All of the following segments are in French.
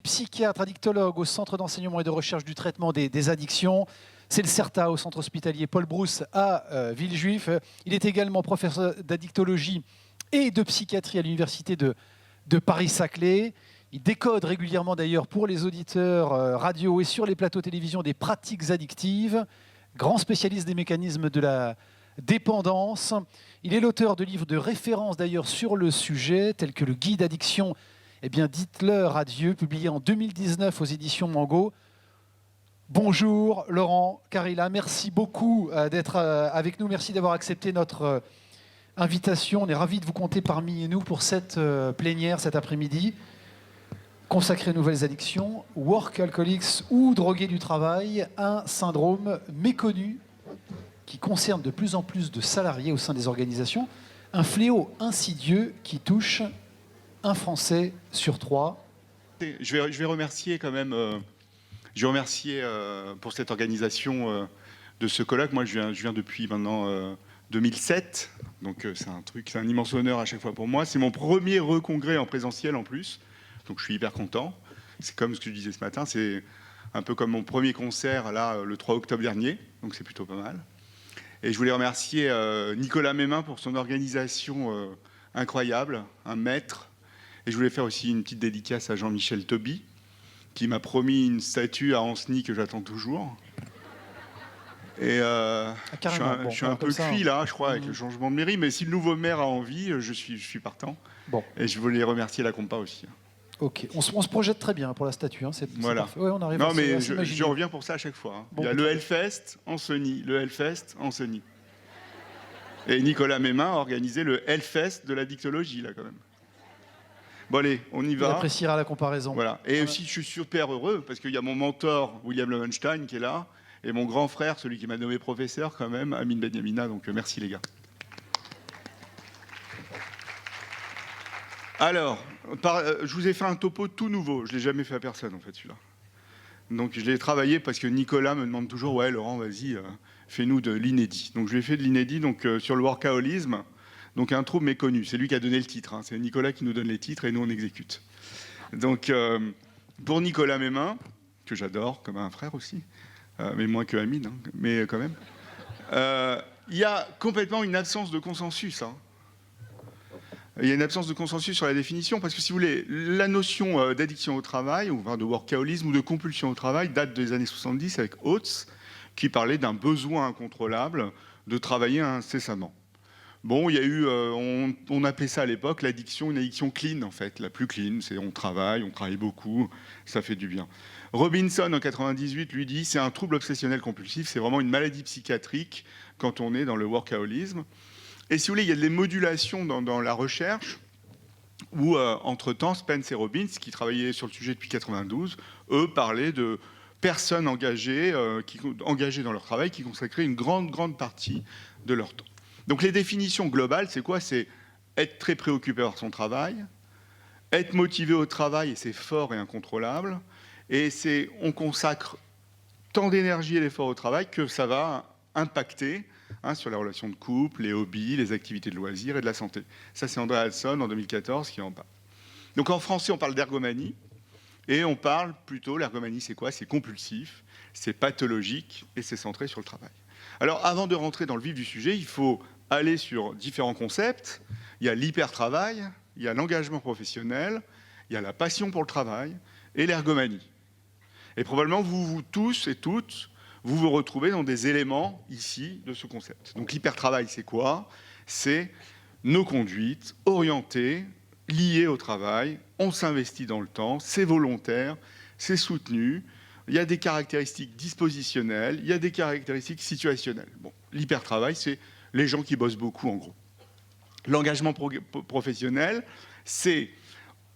psychiatre addictologue au Centre d'enseignement et de recherche du traitement des addictions. C'est le CERTA au centre hospitalier Paul Brousse à Villejuif. Il est également professeur d'addictologie et de psychiatrie à l'université de Paris-Saclay. Il décode régulièrement d'ailleurs pour les auditeurs radio et sur les plateaux télévision des pratiques addictives. Grand spécialiste des mécanismes de la dépendance. Il est l'auteur de livres de référence d'ailleurs sur le sujet, tels que le guide addiction, eh bien dites-leur adieu, publié en 2019 aux éditions Mango. Bonjour Laurent Carilla, merci beaucoup d'être avec nous, merci d'avoir accepté notre invitation. On est ravis de vous compter parmi nous pour cette plénière cet après-midi, consacrée aux nouvelles addictions, workaholics ou drogués du travail, un syndrome méconnu qui concerne de plus en plus de salariés au sein des organisations, un fléau insidieux qui touche un Français sur 3. Je vais remercier quand même, je vais remercier pour cette organisation de ce colloque. Moi, je viens depuis maintenant 2007, donc c'est un immense honneur à chaque fois pour moi. C'est mon premier recongrès en présentiel en plus, donc je suis hyper content. C'est comme ce que je disais ce matin, c'est un peu comme mon premier concert là le 3 octobre dernier, donc c'est plutôt pas mal. Et je voulais remercier Nicolas Mémin pour son organisation incroyable, un maître. Et je voulais faire aussi une petite dédicace à Jean-Michel Toby, qui m'a promis une statue à Ancenis que j'attends toujours. Et je suis un peu cuit là, je crois, avec le changement de mairie. Mais si le nouveau maire a envie, je suis partant. Bon. Et je voulais remercier la Compa aussi. Ok, on se projette très bien pour la statue. Hein. Voilà. Ouais, on arrive non, mais je reviens pour ça à chaque fois. Hein. Bon, il y a le Hellfest, Ancenis, le Hellfest, Ancenis. Et Nicolas Mémin a organisé le Hellfest de la dictologie, là, quand même. Bon, allez, on y va. On appréciera la comparaison. Voilà. Et aussi, je suis super heureux, parce qu'il y a mon mentor, William Lowenstein, qui est là, et mon grand frère, celui qui m'a nommé professeur, quand même, Amin Benyamina. Donc, merci, les gars. Alors, je vous ai fait un topo tout nouveau. Je ne l'ai jamais fait à personne, en fait, celui-là. Donc, je l'ai travaillé parce que Nicolas me demande toujours « Ouais, Laurent, vas-y, fais-nous de l'inédit. » Donc, je lui ai fait de l'inédit sur le workaholisme, donc un trouble méconnu. C'est lui qui a donné le titre. Hein. C'est Nicolas qui nous donne les titres et nous, on exécute. Donc, pour Nicolas Mémin, que j'adore, comme un frère aussi, mais moins que Amine, hein, mais quand même, il y a complètement une absence de consensus, hein. Il y a une absence de consensus sur la définition, parce que si vous voulez, la notion d'addiction au travail, ou de workaholisme ou de compulsion au travail, date des années 70 avec Oates, qui parlait d'un besoin incontrôlable de travailler incessamment. Bon, il y a eu, on appelait ça à l'époque l'addiction, une addiction clean en fait, la plus clean, c'est on travaille beaucoup, ça fait du bien. Robinson en 98 lui dit c'est un trouble obsessionnel compulsif, c'est vraiment une maladie psychiatrique quand on est dans le workaholisme. Et si vous voulez, il y a des modulations dans la recherche où, entre-temps, Spence et Robbins, qui travaillaient sur le sujet depuis 92, eux parlaient de personnes engagées dans leur travail, qui consacraient une grande partie de leur temps. Donc les définitions globales, c'est quoi? C'est être très préoccupé par son travail, être motivé au travail, et c'est fort et incontrôlable, et on consacre tant d'énergie et d'effort au travail que ça va impacter sur les relations de couple, les hobbies, les activités de loisirs et de la santé. Ça, c'est André Halson en 2014 qui en parle. Donc en français, on parle d'ergomanie, et on parle plutôt, l'ergomanie, c'est quoi? C'est compulsif, c'est pathologique, et c'est centré sur le travail. Alors, avant de rentrer dans le vif du sujet, il faut aller sur différents concepts. Il y a l'hypertravail, il y a l'engagement professionnel, il y a la passion pour le travail, et l'ergomanie. Et probablement, vous tous et toutes, vous vous retrouvez dans des éléments ici de ce concept. Donc l'hypertravail, c'est quoi? C'est nos conduites orientées, liées au travail, on s'investit dans le temps, c'est volontaire, c'est soutenu, il y a des caractéristiques dispositionnelles, il y a des caractéristiques situationnelles. Bon, l'hypertravail, c'est les gens qui bossent beaucoup en gros. L'engagement professionnel, c'est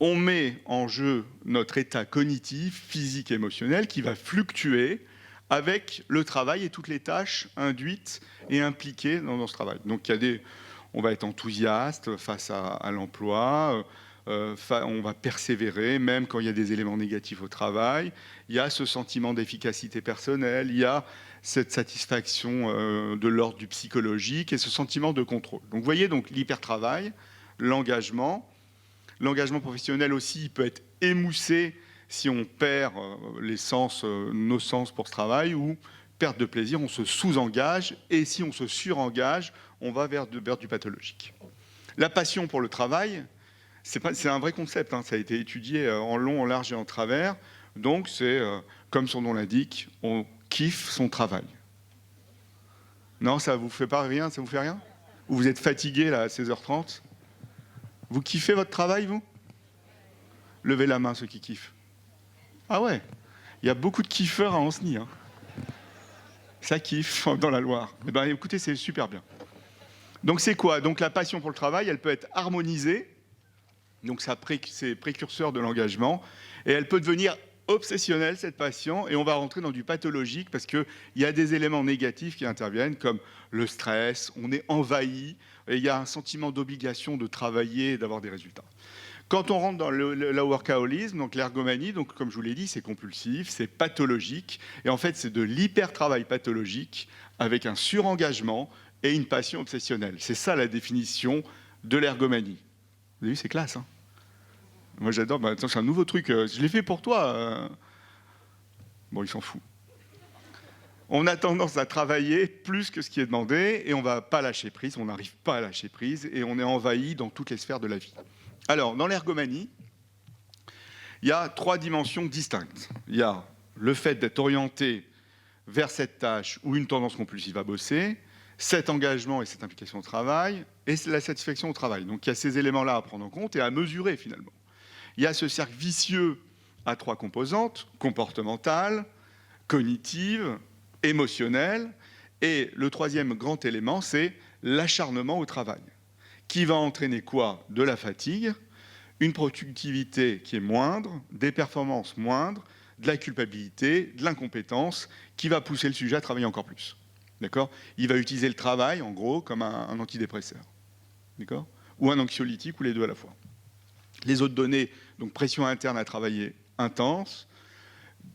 on met en jeu notre état cognitif, physique, émotionnel qui va fluctuer avec le travail et toutes les tâches induites et impliquées dans ce travail. Donc on va être enthousiaste face à l'emploi, on va persévérer, même quand il y a des éléments négatifs au travail. Il y a ce sentiment d'efficacité personnelle, il y a cette satisfaction de l'ordre du psychologique et ce sentiment de contrôle. Donc vous voyez donc l'hypertravail, l'engagement professionnel aussi, il peut être émoussé si on perd nos sens pour ce travail, ou perte de plaisir, on se sous-engage, et si on se surengage, on va vers du pathologique. La passion pour le travail, c'est un vrai concept, hein, ça a été étudié en long, en large et en travers. Donc c'est, comme son nom l'indique, on kiffe son travail. Non, ça vous fait pas rien, ça vous fait rien? Ou vous êtes fatigué là à 16h30? Vous kiffez votre travail, vous? Levez la main ceux qui kiffent. Ah ouais, il y a beaucoup de kiffeurs à Anceny, hein. Ça kiffe dans la Loire. Eh ben, écoutez, c'est super bien. Donc c'est quoi? Donc la passion pour le travail, elle peut être harmonisée, donc c'est précurseur de l'engagement, et elle peut devenir obsessionnelle, cette passion, et on va rentrer dans du pathologique parce qu'il y a des éléments négatifs qui interviennent, comme le stress, on est envahi, et il y a un sentiment d'obligation de travailler et d'avoir des résultats. Quand on rentre dans le workaholisme, donc l'ergomanie, donc comme je vous l'ai dit, c'est compulsif, c'est pathologique, et en fait c'est de l'hyper-travail pathologique avec un surengagement et une passion obsessionnelle. C'est ça la définition de l'ergomanie. Vous avez vu, c'est classe, hein? Moi j'adore, bah, attends, c'est un nouveau truc, je l'ai fait pour toi. Bon, il s'en fout. On a tendance à travailler plus que ce qui est demandé, et on ne va pas lâcher prise, on n'arrive pas à lâcher prise, et on est envahi dans toutes les sphères de la vie. Alors, dans l'ergomanie, il y a 3 dimensions distinctes. Il y a le fait d'être orienté vers cette tâche ou une tendance compulsive à bosser, cet engagement et cette implication au travail, et la satisfaction au travail. Donc il y a ces éléments-là à prendre en compte et à mesurer finalement. Il y a ce cercle vicieux à 3 composantes, comportementale, cognitive, émotionnelle, et le 3e grand élément, c'est l'acharnement au travail, qui va entraîner quoi? De la fatigue, une productivité qui est moindre, des performances moindres, de la culpabilité, de l'incompétence, qui va pousser le sujet à travailler encore plus. D'accord? Il va utiliser le travail, en gros, comme un antidépresseur. D'accord? Ou un anxiolytique, ou les deux à la fois. Les autres données, donc pression interne à travailler intense.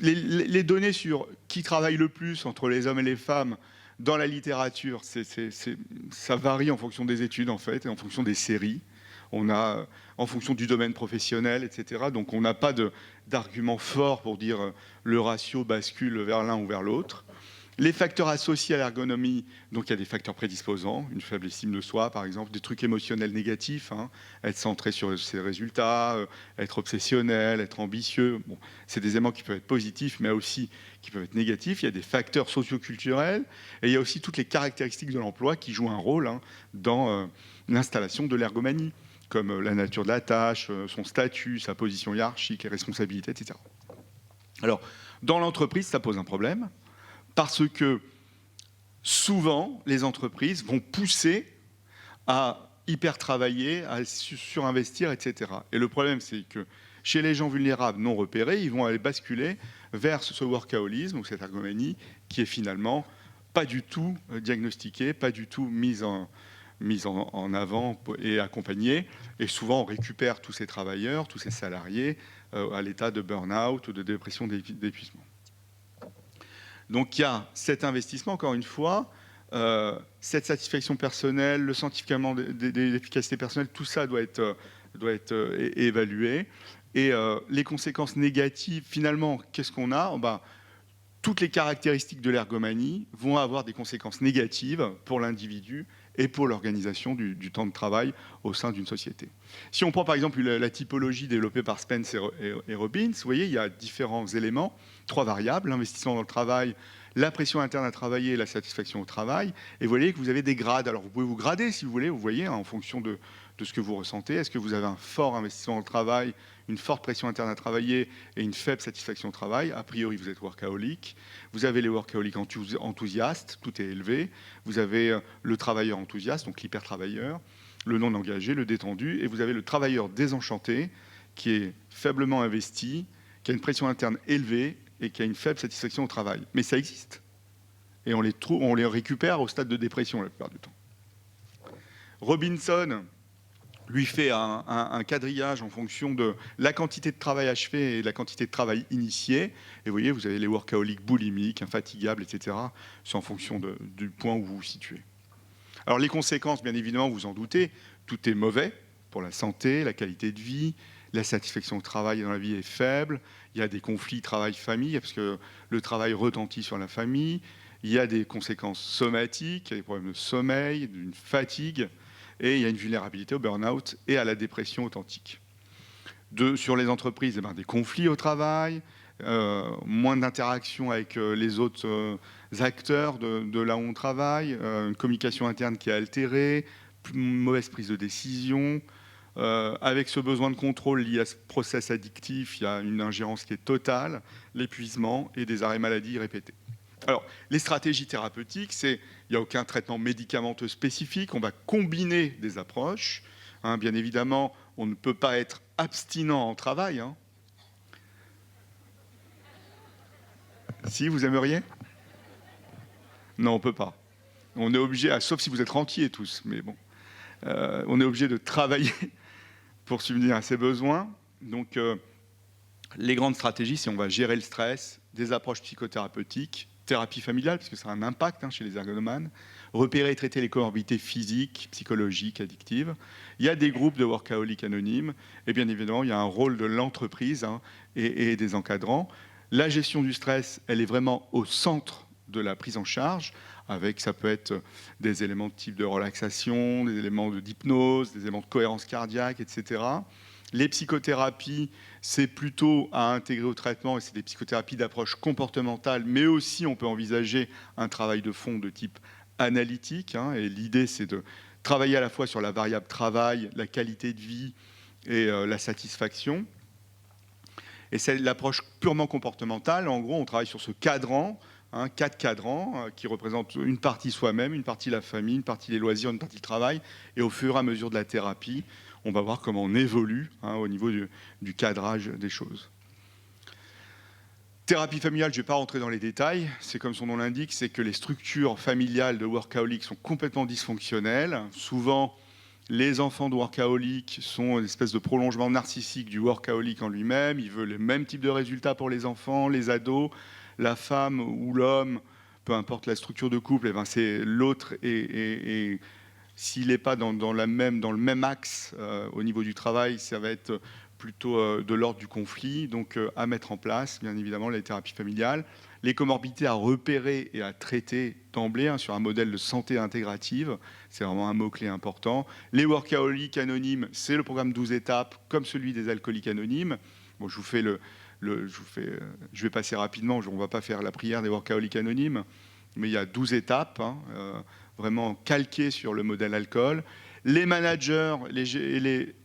Les données sur qui travaille le plus entre les hommes et les femmes dans la littérature, ça varie en fonction des études, en fait, et en fonction des séries. On a, en fonction du domaine professionnel, etc. Donc on n'a pas d'argument fort pour dire le ratio bascule vers l'un ou vers l'autre. Les facteurs associés à l'ergonomie, donc il y a des facteurs prédisposants, une faible estime de soi par exemple, des trucs émotionnels négatifs, hein, être centré sur ses résultats, être obsessionnel, être ambitieux. Bon, c'est des éléments qui peuvent être positifs mais aussi qui peuvent être négatifs. Il y a des facteurs socioculturels et il y a aussi toutes les caractéristiques de l'emploi qui jouent un rôle, hein, dans l'installation de l'ergomanie, comme la nature de la tâche, son statut, sa position hiérarchique, les responsabilités, etc. Alors, dans l'entreprise, ça pose un problème, parce que souvent, les entreprises vont pousser à hyper-travailler, à surinvestir, etc. Et le problème, c'est que chez les gens vulnérables non repérés, ils vont aller basculer vers ce workaholisme, ou cette ergomanie, qui est finalement pas du tout diagnostiquée, pas du tout mise en avant et accompagnée. Et souvent, on récupère tous ces travailleurs, tous ces salariés à l'état de burn-out ou de dépression d'épuisement. Donc il y a cet investissement, encore une fois, cette satisfaction personnelle, le sentiment d'efficacité personnelle, tout ça doit être évalué. Et les conséquences négatives, finalement, qu'est-ce qu'on a? Toutes les caractéristiques de l'ergomanie vont avoir des conséquences négatives pour l'individu et pour l'organisation du temps de travail au sein d'une société. Si on prend par exemple la typologie développée par Spence et Robbins, vous voyez, il y a différents éléments, 3 variables, l'investissement dans le travail, la pression interne à travailler et la satisfaction au travail. Et vous voyez que vous avez des grades. Alors vous pouvez vous grader si vous voulez, vous voyez, hein, en fonction de ce que vous ressentez. Est-ce que vous avez un fort investissement dans le travail, une forte pression interne à travailler et une faible satisfaction au travail? A priori, vous êtes workaholique. Vous avez les workaholiques enthousiastes, tout est élevé. Vous avez le travailleur enthousiaste, donc l'hyper-travailleur, le non-engagé, le détendu, et vous avez le travailleur désenchanté, qui est faiblement investi, qui a une pression interne élevée et qui a une faible satisfaction au travail. Mais ça existe. Et on les récupère au stade de dépression la plupart du temps. Robinson lui fait un quadrillage en fonction de la quantité de travail achevé et de la quantité de travail initié. Et vous voyez, vous avez les workaholiques boulimiques, infatigables, etc. C'est en fonction du point où vous vous situez. Alors les conséquences, bien évidemment, vous en doutez, tout est mauvais pour la santé, la qualité de vie, la satisfaction au travail dans la vie est faible, il y a des conflits travail-famille, parce que le travail retentit sur la famille, il y a des conséquences somatiques, il y a des problèmes de sommeil, d'une fatigue, et il y a une vulnérabilité au burn-out et à la dépression authentique. Sur les entreprises, des conflits au travail, moins d'interaction avec les autres acteurs de là où on travaille, une communication interne qui est altérée, une mauvaise prise de décision. Avec ce besoin de contrôle lié à ce process addictif, il y a une ingérence qui est totale, l'épuisement et des arrêts maladie répétés. Alors, les stratégies thérapeutiques, il n'y a aucun traitement médicamenteux spécifique, on va combiner des approches. Bien évidemment, on ne peut pas être abstinent en travail. Si, vous aimeriez? Non, on ne peut pas. On est obligé, sauf si vous êtes rentiers tous, mais bon, on est obligé de travailler pour subvenir à ses besoins. Donc, les grandes stratégies, c'est on va gérer le stress, des approches psychothérapeutiques, thérapie familiale, parce que ça a un impact chez les ergonomanes, repérer et traiter les comorbidités physiques, psychologiques, addictives. Il y a des groupes de workaholics anonymes, et bien évidemment, il y a un rôle de l'entreprise et des encadrants. La gestion du stress, elle est vraiment au centre de la prise en charge, avec, ça peut être des éléments de type de relaxation, des éléments d'hypnose, des éléments de cohérence cardiaque, etc. Les psychothérapies, c'est plutôt à intégrer au traitement, et c'est des psychothérapies d'approche comportementale, mais aussi on peut envisager un travail de fond de type analytique. Et l'idée, c'est de travailler à la fois sur la variable travail, la qualité de vie et la satisfaction. Et c'est l'approche purement comportementale. En gros, on travaille sur ce cadran, 4 cadrans qui représentent une partie soi-même, une partie la famille, une partie les loisirs, une partie le travail. Et au fur et à mesure de la thérapie, on va voir comment on évolue au niveau du cadrage des choses. Thérapie familiale, je ne vais pas rentrer dans les détails. C'est comme son nom l'indique, c'est que les structures familiales de workaholics sont complètement dysfonctionnelles. Souvent, les enfants de workaholics sont une espèce de prolongement narcissique du workaholic en lui-même. Il veut le même type de résultats pour les enfants, les ados. La femme ou l'homme, peu importe la structure de couple, c'est l'autre et s'il n'est pas dans le même axe au niveau du travail, ça va être plutôt de l'ordre du conflit. Donc à mettre en place, bien évidemment, les thérapies familiales. Les comorbidités à repérer et à traiter d'emblée sur un modèle de santé intégrative. C'est vraiment un mot-clé important. Les workaholics anonymes, c'est le programme 12 étapes, comme celui des alcooliques anonymes. Bon, je vais passer rapidement, on ne va pas faire la prière des workaholics anonymes, mais il y a 12 étapes, vraiment calquées sur le modèle alcool. Les managers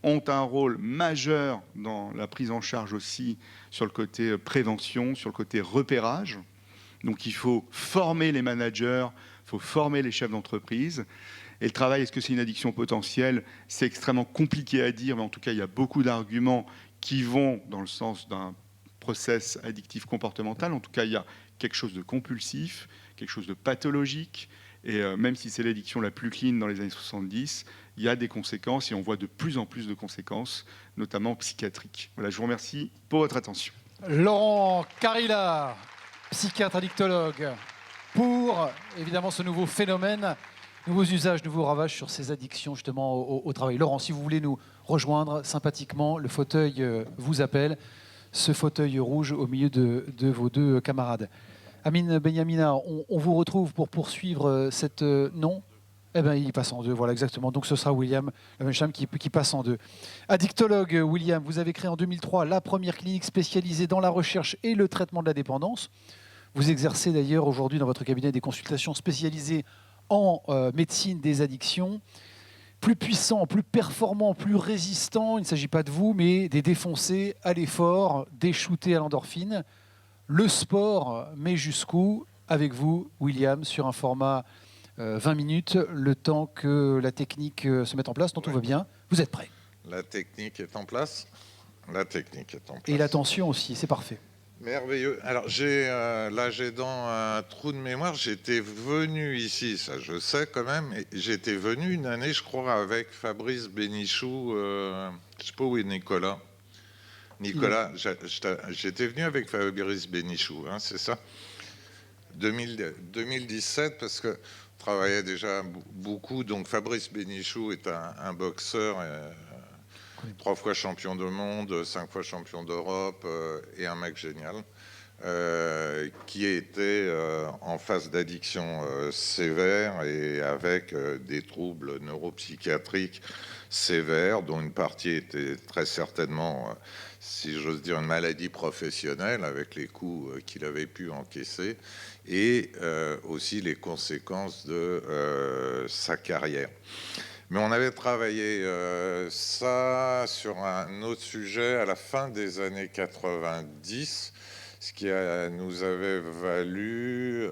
ont un rôle majeur dans la prise en charge aussi sur le côté prévention, sur le côté repérage. Donc il faut former les managers, il faut former les chefs d'entreprise. Et le travail, est-ce que c'est une addiction potentielle? C'est extrêmement compliqué à dire, mais en tout cas, il y a beaucoup d'arguments qui vont dans le sens d'un process addictif comportemental. En tout cas, il y a quelque chose de compulsif, quelque chose de pathologique. Et même si c'est l'addiction la plus clean dans les années 70, il y a des conséquences et on voit de plus en plus de conséquences, notamment psychiatriques. Voilà, je vous remercie pour votre attention. Laurent Carilla, psychiatre addictologue, pour évidemment ce nouveau phénomène, nouveaux usages, nouveaux ravages sur ces addictions justement au travail. Laurent, si vous voulez nous rejoindre sympathiquement, le fauteuil vous appelle, ce fauteuil rouge au milieu de vos deux camarades. Amine Benyamina, on vous retrouve pour poursuivre cette... non ? Eh bien, il passe en deux, voilà exactement. Donc ce sera William Lavencham qui passe en deux. Addictologue, William, vous avez créé en 2003 la première clinique spécialisée dans la recherche et le traitement de la dépendance. Vous exercez d'ailleurs aujourd'hui dans votre cabinet des consultations spécialisées en médecine des addictions. Plus puissant, plus performant, plus résistant, il ne s'agit pas de vous, mais des défoncés à l'effort, des shootés à l'endorphine. Le sport, mais jusqu'où? Avec vous, William, sur un format 20 minutes, le temps que la technique se mette en place, donc tout va bien. Vous êtes prêts? La technique est en place. La technique est en place. Et l'attention aussi, c'est parfait. Merveilleux. Alors, j'ai dans un trou de mémoire. J'étais venu ici, ça je sais quand même. J'étais venu une année, je crois, avec Fabrice Bénichou. Je sais pas où est Nicolas. Nicolas, j'étais venu avec Fabrice Bénichou, c'est ça 2017, parce que je travaillais déjà beaucoup. Donc, Fabrice Bénichou est un boxeur connais. 3 fois champion du monde, 5 fois champion d'Europe, et un mec génial, qui était en phase d'addiction sévère et avec des troubles neuropsychiatriques sévères, dont une partie était très certainement, si j'ose dire, une maladie professionnelle avec les coups qu'il avait pu encaisser et aussi les conséquences de sa carrière. Mais on avait travaillé ça sur un autre sujet à la fin des années 90, ce qui nous avait valu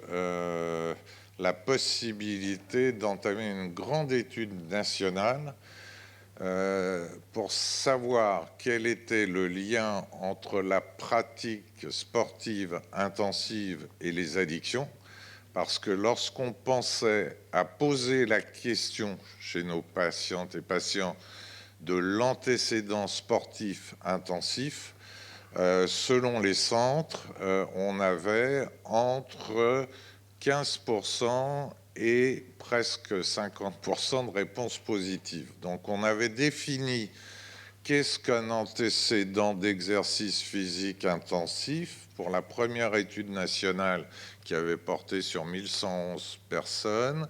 la possibilité d'entamer une grande étude nationale pour savoir quel était le lien entre la pratique sportive intensive et les addictions. Parce que lorsqu'on pensait à poser la question chez nos patientes et patients de l'antécédent sportif intensif, selon les centres, on avait entre 15% et presque 50% de réponses positives. Donc on avait défini qu'est-ce qu'un antécédent d'exercice physique intensif pour la première étude nationale qui avait porté sur 1111 personnes,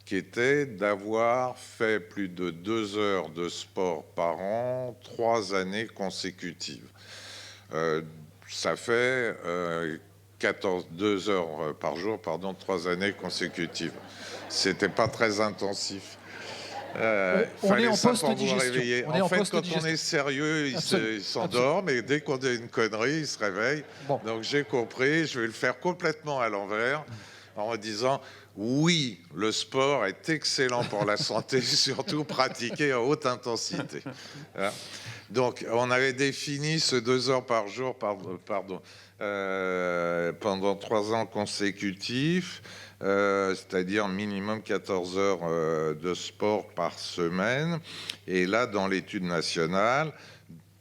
qui était d'avoir fait plus de 2 heures de sport par an, 3 années consécutives. Ça fait 2 heures par jour, 3 années consécutives. C'était pas très intensif. On est en post-digestion. En fait, quand on est sérieux, il s'endort, mais dès qu'on a une connerie, il se réveille. Bon. Donc j'ai compris, je vais le faire complètement à l'envers, en disant oui, le sport est excellent pour la santé, surtout pratiqué à haute intensité. Donc on avait défini ce 2 heures par jour, pendant 3 ans consécutifs. C'est-à-dire minimum 14 heures de sport par semaine. Et là, dans l'étude nationale,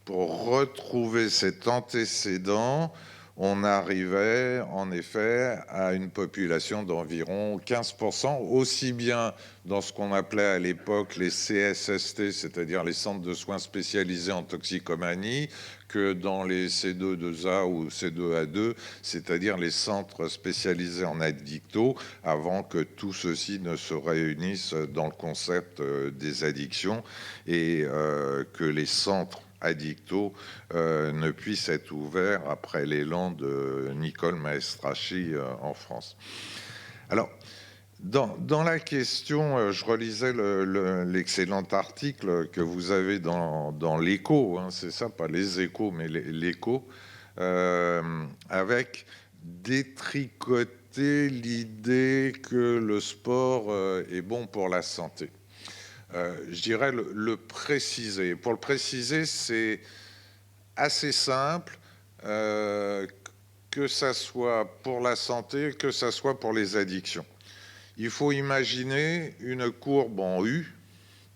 pour retrouver cet antécédent, on arrivait en effet à une population d'environ 15%, aussi bien dans ce qu'on appelait à l'époque les CSST, c'est-à-dire les centres de soins spécialisés en toxicomanie, que dans les C2-2A ou C2A2, c'est-à-dire les centres spécialisés en addicto, avant que tout ceci ne se réunisse dans le concept des addictions et que les centres addicto ne puissent être ouverts après l'élan de Nicole Maestrachi en France. Alors, dans la question, je relisais l'excellent article que vous avez dans l'Écho, hein, c'est ça, pas les Échos, mais l'Écho, avec détricoter l'idée que le sport est bon pour la santé. Je dirais le préciser. Pour le préciser, c'est assez simple, que ça soit pour la santé, que ça soit pour les addictions. Il faut imaginer une courbe en U,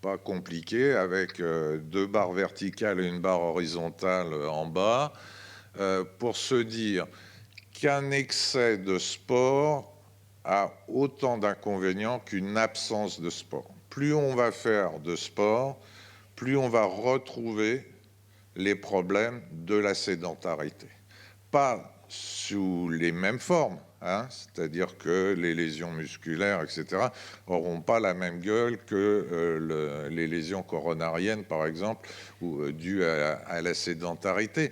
pas compliquée, avec 2 barres verticales et une barre horizontale en bas, pour se dire qu'un excès de sport a autant d'inconvénients qu'une absence de sport. Plus on va faire de sport, plus on va retrouver les problèmes de la sédentarité. Pas sous les mêmes formes, hein, c'est-à-dire que les lésions musculaires, etc., n'auront pas la même gueule que les lésions coronariennes, par exemple, dues à la sédentarité.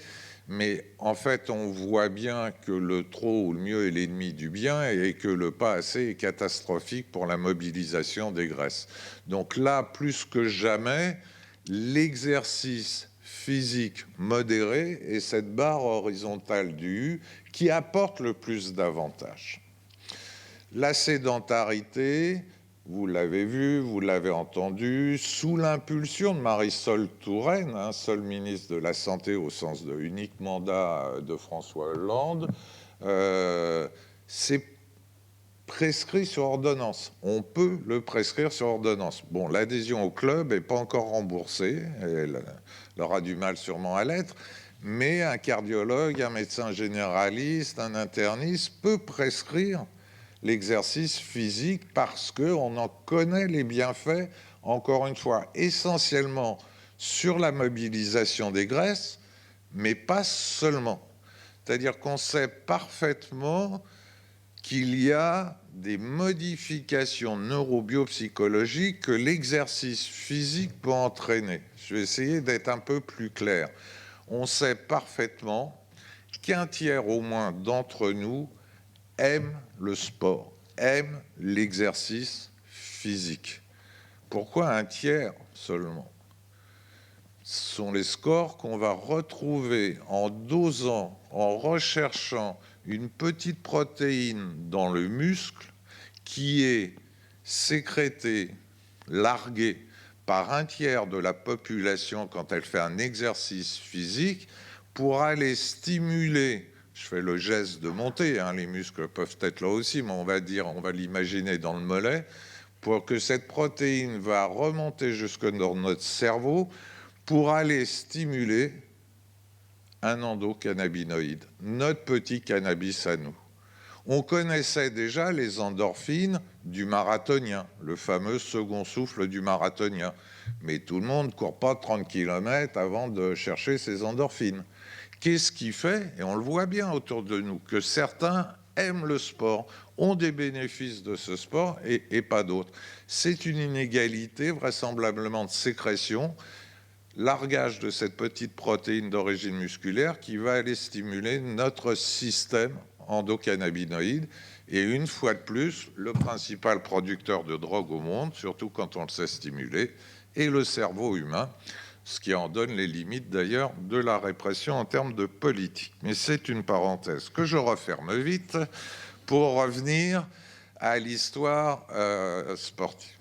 Mais en fait, on voit bien que le trop ou le mieux est l'ennemi du bien et que le pas assez est catastrophique pour la mobilisation des graisses. Donc là, plus que jamais, l'exercice physique modéré est cette barre horizontale du U qui apporte le plus d'avantages. La sédentarité, vous l'avez vu, vous l'avez entendu, sous l'impulsion de Marisol Touraine, hein, seule ministre de la Santé au sens de unique mandat de François Hollande, c'est prescrit sur ordonnance. On peut le prescrire sur ordonnance. Bon, l'adhésion au club n'est pas encore remboursée, elle aura du mal sûrement à l'être, mais un cardiologue, un médecin généraliste, un interniste peut prescrire l'exercice physique parce qu'on en connaît les bienfaits, encore une fois, essentiellement sur la mobilisation des graisses, mais pas seulement. C'est-à-dire qu'on sait parfaitement qu'il y a des modifications neurobiopsychologiques que l'exercice physique peut entraîner. Je vais essayer d'être un peu plus clair. On sait parfaitement qu'un tiers au moins d'entre nous aime le sport, aime l'exercice physique. Pourquoi un tiers seulement? Ce sont les scores qu'on va retrouver en dosant, en recherchant une petite protéine dans le muscle qui est sécrétée, larguée par un tiers de la population quand elle fait un exercice physique pour aller stimuler, je fais le geste de monter, hein, les muscles peuvent être là aussi, mais on va l'imaginer dans le mollet, pour que cette protéine va remonter jusque dans notre cerveau pour aller stimuler un endocannabinoïde, notre petit cannabis à nous. On connaissait déjà les endorphines du marathonien, le fameux second souffle du marathonien. Mais tout le monde ne court pas 30 km avant de chercher ses endorphines. Qu'est-ce qui fait, et on le voit bien autour de nous, que certains aiment le sport, ont des bénéfices de ce sport et pas d'autres? C'est une inégalité vraisemblablement de sécrétion, largage de cette petite protéine d'origine musculaire qui va aller stimuler notre système endocannabinoïde. Et une fois de plus, le principal producteur de drogue au monde, surtout quand on le sait stimuler, est le cerveau humain, ce qui en donne les limites d'ailleurs de la répression en termes de politique. Mais c'est une parenthèse que je referme vite pour revenir à l'histoire sportive.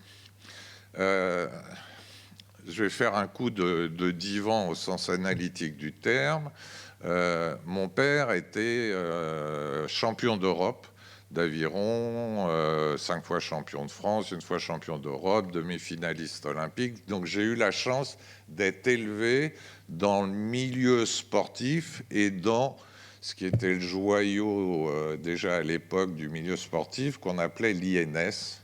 Je vais faire un coup de divan au sens analytique du terme. Mon père était champion d'Europe d'aviron, 5 fois champion de France, 1 fois champion d'Europe, demi-finaliste olympique. Donc j'ai eu la chance d'être élevé dans le milieu sportif et dans ce qui était le joyau déjà à l'époque du milieu sportif qu'on appelait l'INS,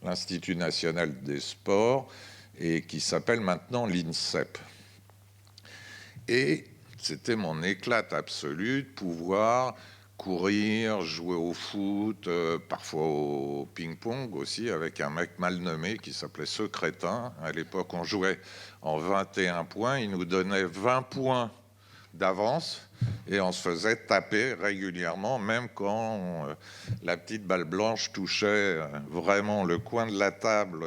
l'Institut national des sports, et qui s'appelle maintenant l'INSEP. Et c'était mon éclate absolue de pouvoir courir, jouer au foot, parfois au ping-pong aussi, avec un mec mal nommé qui s'appelait Secrétin. À l'époque, on jouait en 21 points. Il nous donnait 20 points d'avance et on se faisait taper régulièrement, même quand la petite balle blanche touchait vraiment le coin de la table.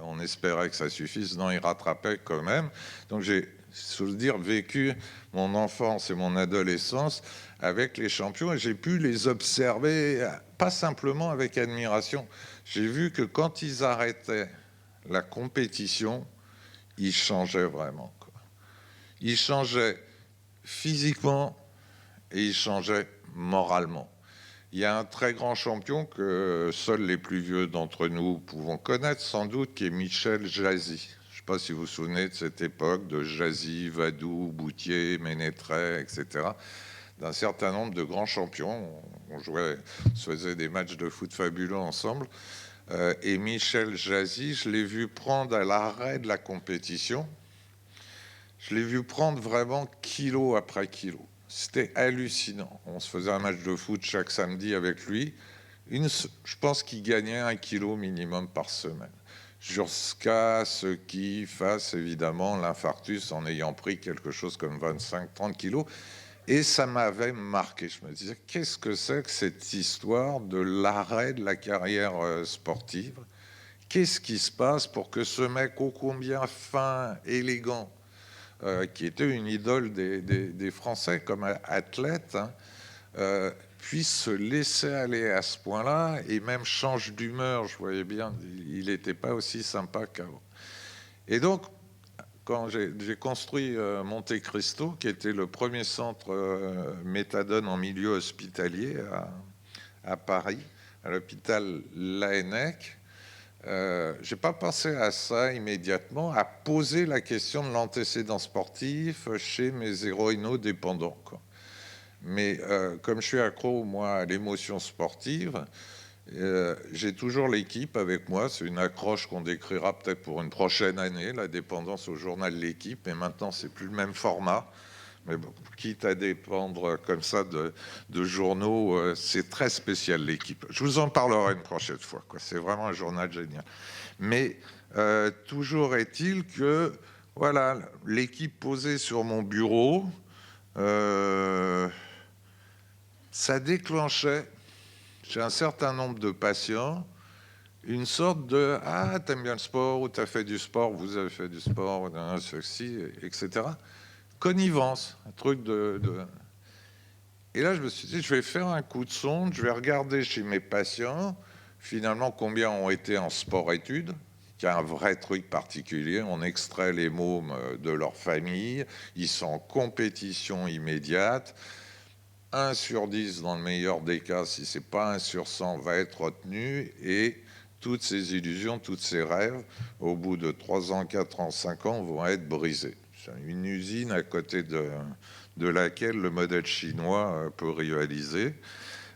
On espérait que ça suffise. Non, il rattrapait quand même. Donc j'ai, je veux dire, vécu mon enfance et mon adolescence avec les champions et j'ai pu les observer, pas simplement avec admiration. J'ai vu que quand ils arrêtaient la compétition, ils changeaient vraiment, quoi. Ils changeaient physiquement et il changeait moralement. Il y a un très grand champion que seuls les plus vieux d'entre nous pouvons connaître sans doute, qui est Michel Jazzy. Je ne sais pas si vous vous souvenez de cette époque de Jazzy, Vadou, Boutier, Ménétret, etc. D'un certain nombre de grands champions. On jouait, on se faisait des matchs de foot fabuleux ensemble. Et Michel Jazzy, je l'ai vu prendre à l'arrêt de la compétition. Je l'ai vu prendre vraiment kilo après kilo. C'était hallucinant. On se faisait un match de foot chaque samedi avec lui. Je pense qu'il gagnait 1 kilo minimum par semaine. Jusqu'à ce qu'il fasse évidemment l'infarctus en ayant pris quelque chose comme 25-30 kilos. Et ça m'avait marqué. Je me disais, qu'est-ce que c'est que cette histoire de l'arrêt de la carrière sportive? Qu'est-ce qui se passe pour que ce mec ô combien fin, élégant, qui était une idole des Français comme athlète, hein, puisse se laisser aller à ce point-là et même change d'humeur. Je voyais bien, il n'était pas aussi sympa qu'avant. Et donc, quand j'ai construit Monte Cristo, qui était le premier centre méthadone en milieu hospitalier à Paris, à l'hôpital Laennec, j'ai pas pensé à ça immédiatement, à poser la question de l'antécédent sportif chez mes héroïno-dépendants, quoi. Mais comme je suis accro, moi, à l'émotion sportive, J'ai toujours l'équipe avec moi. C'est une accroche qu'on décrira peut-être pour une prochaine année, la dépendance au journal L'équipe. Mais maintenant, c'est plus le même format. Mais bon, quitte à dépendre comme ça de journaux, c'est très spécial L'équipe. Je vous en parlerai une prochaine fois, quoi. C'est vraiment un journal génial. Mais toujours est-il que, voilà, L'équipe posée sur mon bureau, ça déclenchait chez un certain nombre de patients une sorte de « Ah, t'aimes bien le sport, ou t'as fait du sport, vous avez fait du sport, ceci, etc. » Connivence, un truc de... Et là, je me suis dit, je vais faire un coup de sonde, je vais regarder chez mes patients, finalement, combien ont été en sport-études, qui est un vrai truc particulier. On extrait les mômes de leur famille, ils sont en compétition immédiate. 1 sur 10 dans le meilleur des cas, si c'est pas 1 sur 100, va être retenu, et toutes ces illusions, tous ces rêves, au bout de 3 ans, 4 ans, 5 ans, vont être brisés. C'est une usine à côté de laquelle le modèle chinois peut rivaliser.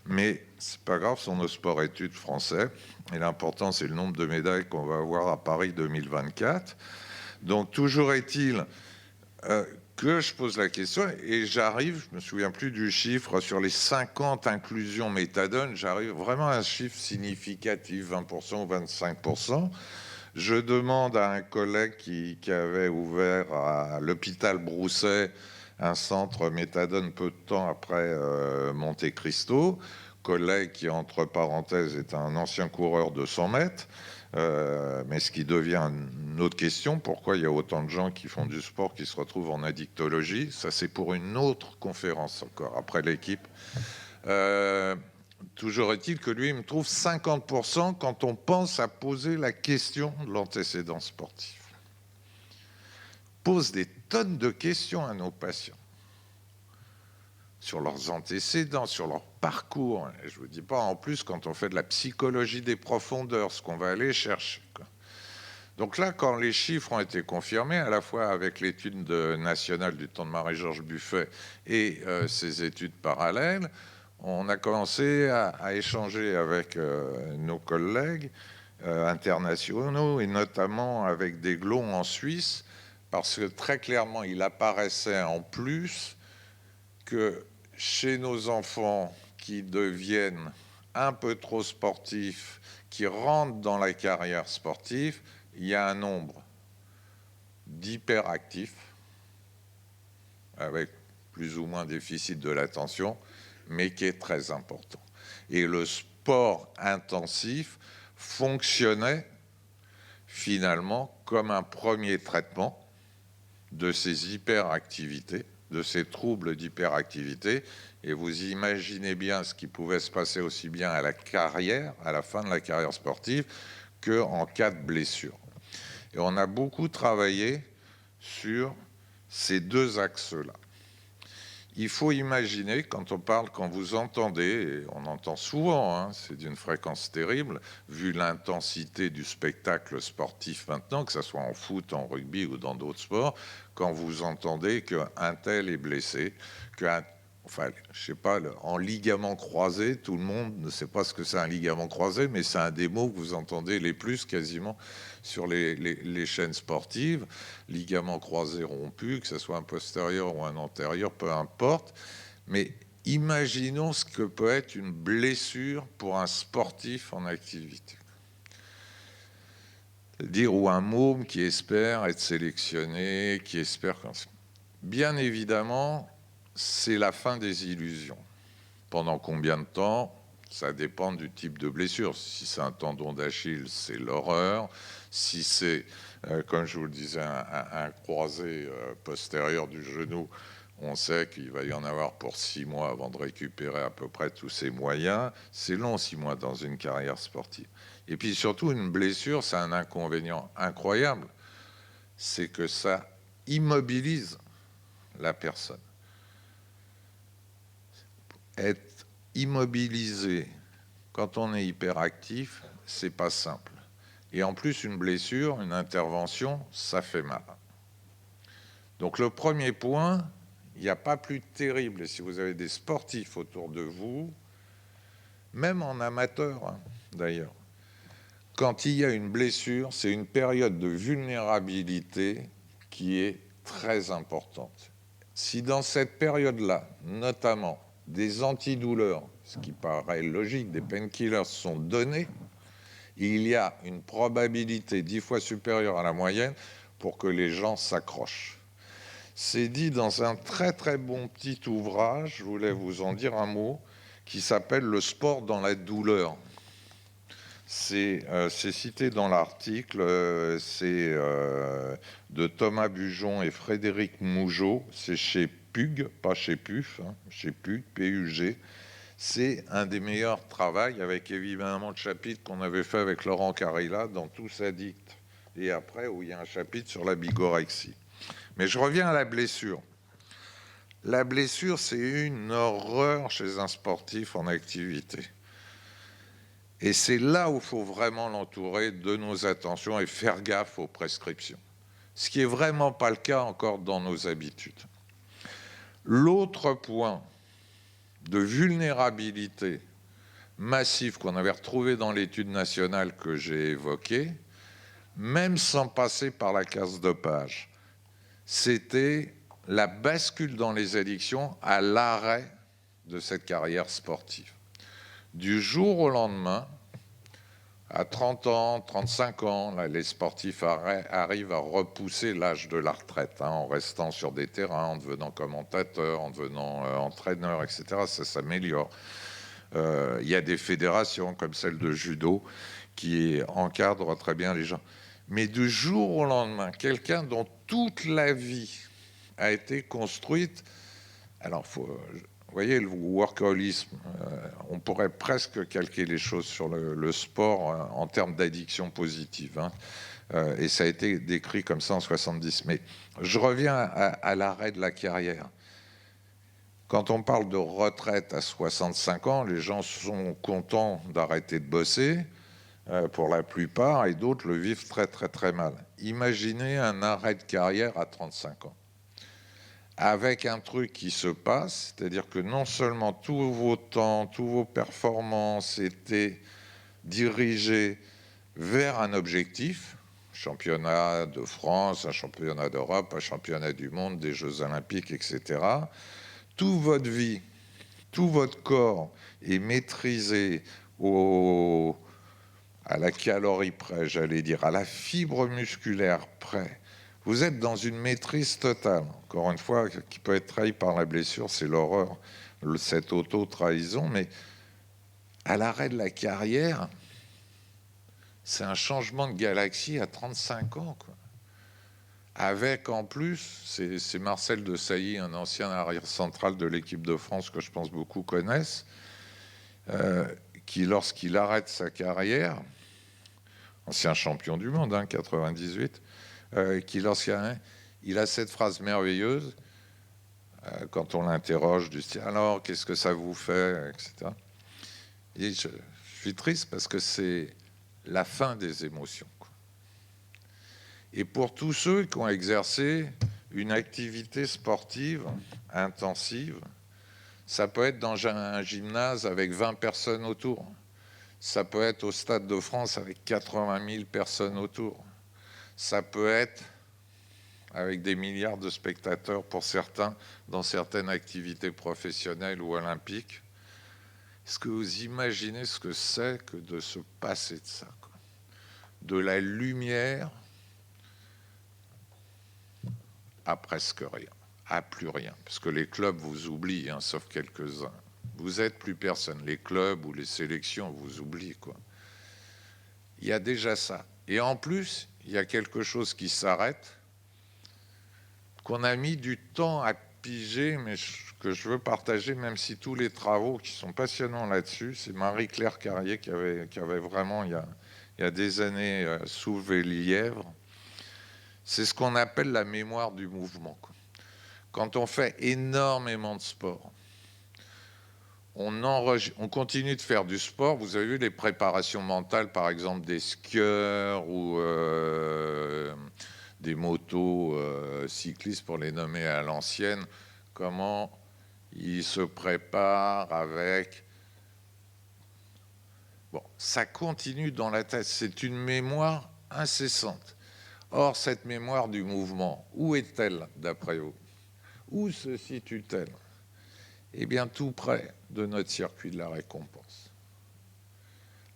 Mais c'est pas grave, ce sont nos sports-études français. Et l'important, c'est le nombre de médailles qu'on va avoir à Paris 2024. Donc, toujours est-il que je pose la question et j'arrive, je me souviens plus du chiffre, sur les 50 inclusions méthadone, j'arrive vraiment à un chiffre significatif, 20% ou 25%. Je demande à un collègue qui avait ouvert à l'hôpital Brousset un centre méthadone peu de temps après Monte Cristo, collègue qui, entre parenthèses, est un ancien coureur de 100 mètres. Mais ce qui devient une autre question, pourquoi il y a autant de gens qui font du sport qui se retrouvent en addictologie? Ça, c'est pour une autre conférence encore, après L'équipe. Toujours est-il que lui, il me trouve 50% quand on pense à poser la question de l'antécédent sportif. Pose des tonnes de questions à nos patients sur leurs antécédents, sur leur parcours. Et je ne vous dis pas en plus quand on fait de la psychologie des profondeurs, ce qu'on va aller chercher, quoi. Donc là, quand les chiffres ont été confirmés, à la fois avec l'étude nationale du temps de Marie-Georges Buffet et ces études parallèles, on a commencé à échanger avec nos collègues internationaux et notamment avec des glons en Suisse, parce que très clairement, il apparaissait en plus que chez nos enfants qui deviennent un peu trop sportifs, qui rentrent dans la carrière sportive, il y a un nombre d'hyperactifs avec plus ou moins déficit de l'attention, mais qui est très important. Et le sport intensif fonctionnait finalement comme un premier traitement de ces hyperactivités, de ces troubles d'hyperactivité. Et vous imaginez bien ce qui pouvait se passer aussi bien à la carrière, à la fin de la carrière sportive, qu'en cas de blessure. Et on a beaucoup travaillé sur ces deux axes-là. Il faut imaginer, quand vous entendez, et on entend souvent, hein, c'est d'une fréquence terrible, vu l'intensité du spectacle sportif maintenant, que ce soit en foot, en rugby ou dans d'autres sports, quand vous entendez qu'un tel est blessé, enfin, je sais pas, en ligament croisé, tout le monde ne sait pas ce que c'est un ligament croisé, mais c'est un des mots que vous entendez les plus quasiment sur les chaînes sportives. Ligament croisé rompu, que ce soit un postérieur ou un antérieur, peu importe. Mais imaginons ce que peut être une blessure pour un sportif en activité. C'est-à-dire, ou un môme qui espère être sélectionné, qui espère... Bien évidemment, c'est la fin des illusions. Pendant combien de temps? Ça dépend du type de blessure. Si c'est un tendon d'Achille, c'est l'horreur. Si c'est, comme je vous le disais, un croisé postérieur du genou, on sait qu'il va y en avoir pour 6 mois avant de récupérer à peu près tous ses moyens. C'est long, 6 mois dans une carrière sportive. Et puis surtout, une blessure, c'est un inconvénient incroyable. C'est que ça immobilise la personne. Être immobilisé quand on est hyperactif, c'est pas simple. Et en plus, une blessure, une intervention, ça fait mal. Donc le premier point, il n'y a pas plus terrible. Et si vous avez des sportifs autour de vous, même en amateur, hein, d'ailleurs. Quand il y a une blessure, c'est une période de vulnérabilité qui est très importante. Si dans cette période-là, notamment, des antidouleurs, ce qui paraît logique, des painkillers sont donnés, il y a une probabilité 10 fois supérieure à la moyenne pour que les gens s'accrochent. C'est dit dans un très très bon petit ouvrage, je voulais vous en dire un mot, qui s'appelle « Le sport dans la douleur ». C'est cité dans l'article, c'est de Thomas Bujon et Frédéric Mougeot, c'est chez PUG, pas chez PUF, hein, chez PUG, PUG. C'est un des meilleurs travaux, avec évidemment le chapitre qu'on avait fait avec Laurent Carilla dans Tous addicts, et après où il y a un chapitre sur la bigorexie. Mais je reviens à la blessure. La blessure, c'est une horreur chez un sportif en activité. Et c'est là où il faut vraiment l'entourer de nos attentions et faire gaffe aux prescriptions. Ce qui n'est vraiment pas le cas encore dans nos habitudes. L'autre point de vulnérabilité massive qu'on avait retrouvé dans l'étude nationale que j'ai évoquée, même sans passer par la case dopage, c'était la bascule dans les addictions à l'arrêt de cette carrière sportive. Du jour au lendemain, à 30 ans, 35 ans, là, les sportifs arrivent à repousser l'âge de la retraite, hein, en restant sur des terrains, en devenant commentateur, en devenant entraîneur, etc. Ça s'améliore. Il y a des fédérations comme celle de judo qui encadrent très bien les gens. Mais du jour au lendemain, quelqu'un dont toute la vie a été construite, alors vous voyez, le workaholisme, on pourrait presque calquer les choses sur le sport en termes d'addiction positive, hein, et ça a été décrit comme ça en 70. Mais je reviens à l'arrêt de la carrière. Quand on parle de retraite à 65 ans, les gens sont contents d'arrêter de bosser, pour la plupart, et d'autres le vivent très très très mal. Imaginez un arrêt de carrière à 35 ans. Avec un truc qui se passe, c'est-à-dire que non seulement tous vos temps, tous vos performances étaient dirigés vers un objectif, championnat de France, un championnat d'Europe, un championnat du monde, des Jeux Olympiques, etc. Toute votre vie, tout votre corps est maîtrisé à la calorie près, j'allais dire, à la fibre musculaire près. Vous êtes dans une maîtrise totale. Encore une fois, qui peut être trahi par la blessure, c'est l'horreur, cette auto-trahison. Mais à l'arrêt de la carrière, c'est un changement de galaxie à 35 ans, quoi. Avec en plus, c'est Marcel Desailly, un ancien arrière central de l'équipe de France que je pense beaucoup connaissent, qui, lorsqu'il arrête sa carrière, ancien champion du monde, hein, 98, il a cette phrase merveilleuse quand on l'interroge du style « Alors, qu'est-ce que ça vous fait ?» etc. Il dit, je suis triste parce que c'est la fin des émotions, quoi. Et pour tous ceux qui ont exercé une activité sportive intensive, ça peut être dans un gymnase avec 20 personnes autour. Ça peut être au Stade de France avec 80 000 personnes autour. Ça peut être avec des milliards de spectateurs pour certains, dans certaines activités professionnelles ou olympiques. Est-ce que vous imaginez ce que c'est que de se passer de ça, quoi? De la lumière à presque rien, à plus rien, parce que les clubs vous oublient, hein, sauf quelques-uns. Vous êtes plus personne. Les clubs ou les sélections vous oublient, quoi. Il y a déjà ça. Et en plus, il y a quelque chose qui s'arrête, qu'on a mis du temps à piger, mais que je veux partager, même si tous les travaux qui sont passionnants là-dessus, c'est Marie-Claire Carrier qui avait vraiment, il y a des années, soulevé le lièvre. C'est ce qu'on appelle la mémoire du mouvement, quoi. Quand on fait énormément de sport, on continue de faire du sport. Vous avez vu les préparations mentales, par exemple, des skieurs ou des motos cyclistes, pour les nommer à l'ancienne, comment ils se préparent avec Bon, ça continue dans la tête, c'est une mémoire incessante. Or, cette mémoire du mouvement, où est-elle d'après vous? Où se situe-t-elle? Eh bien, tout près de notre circuit de la récompense.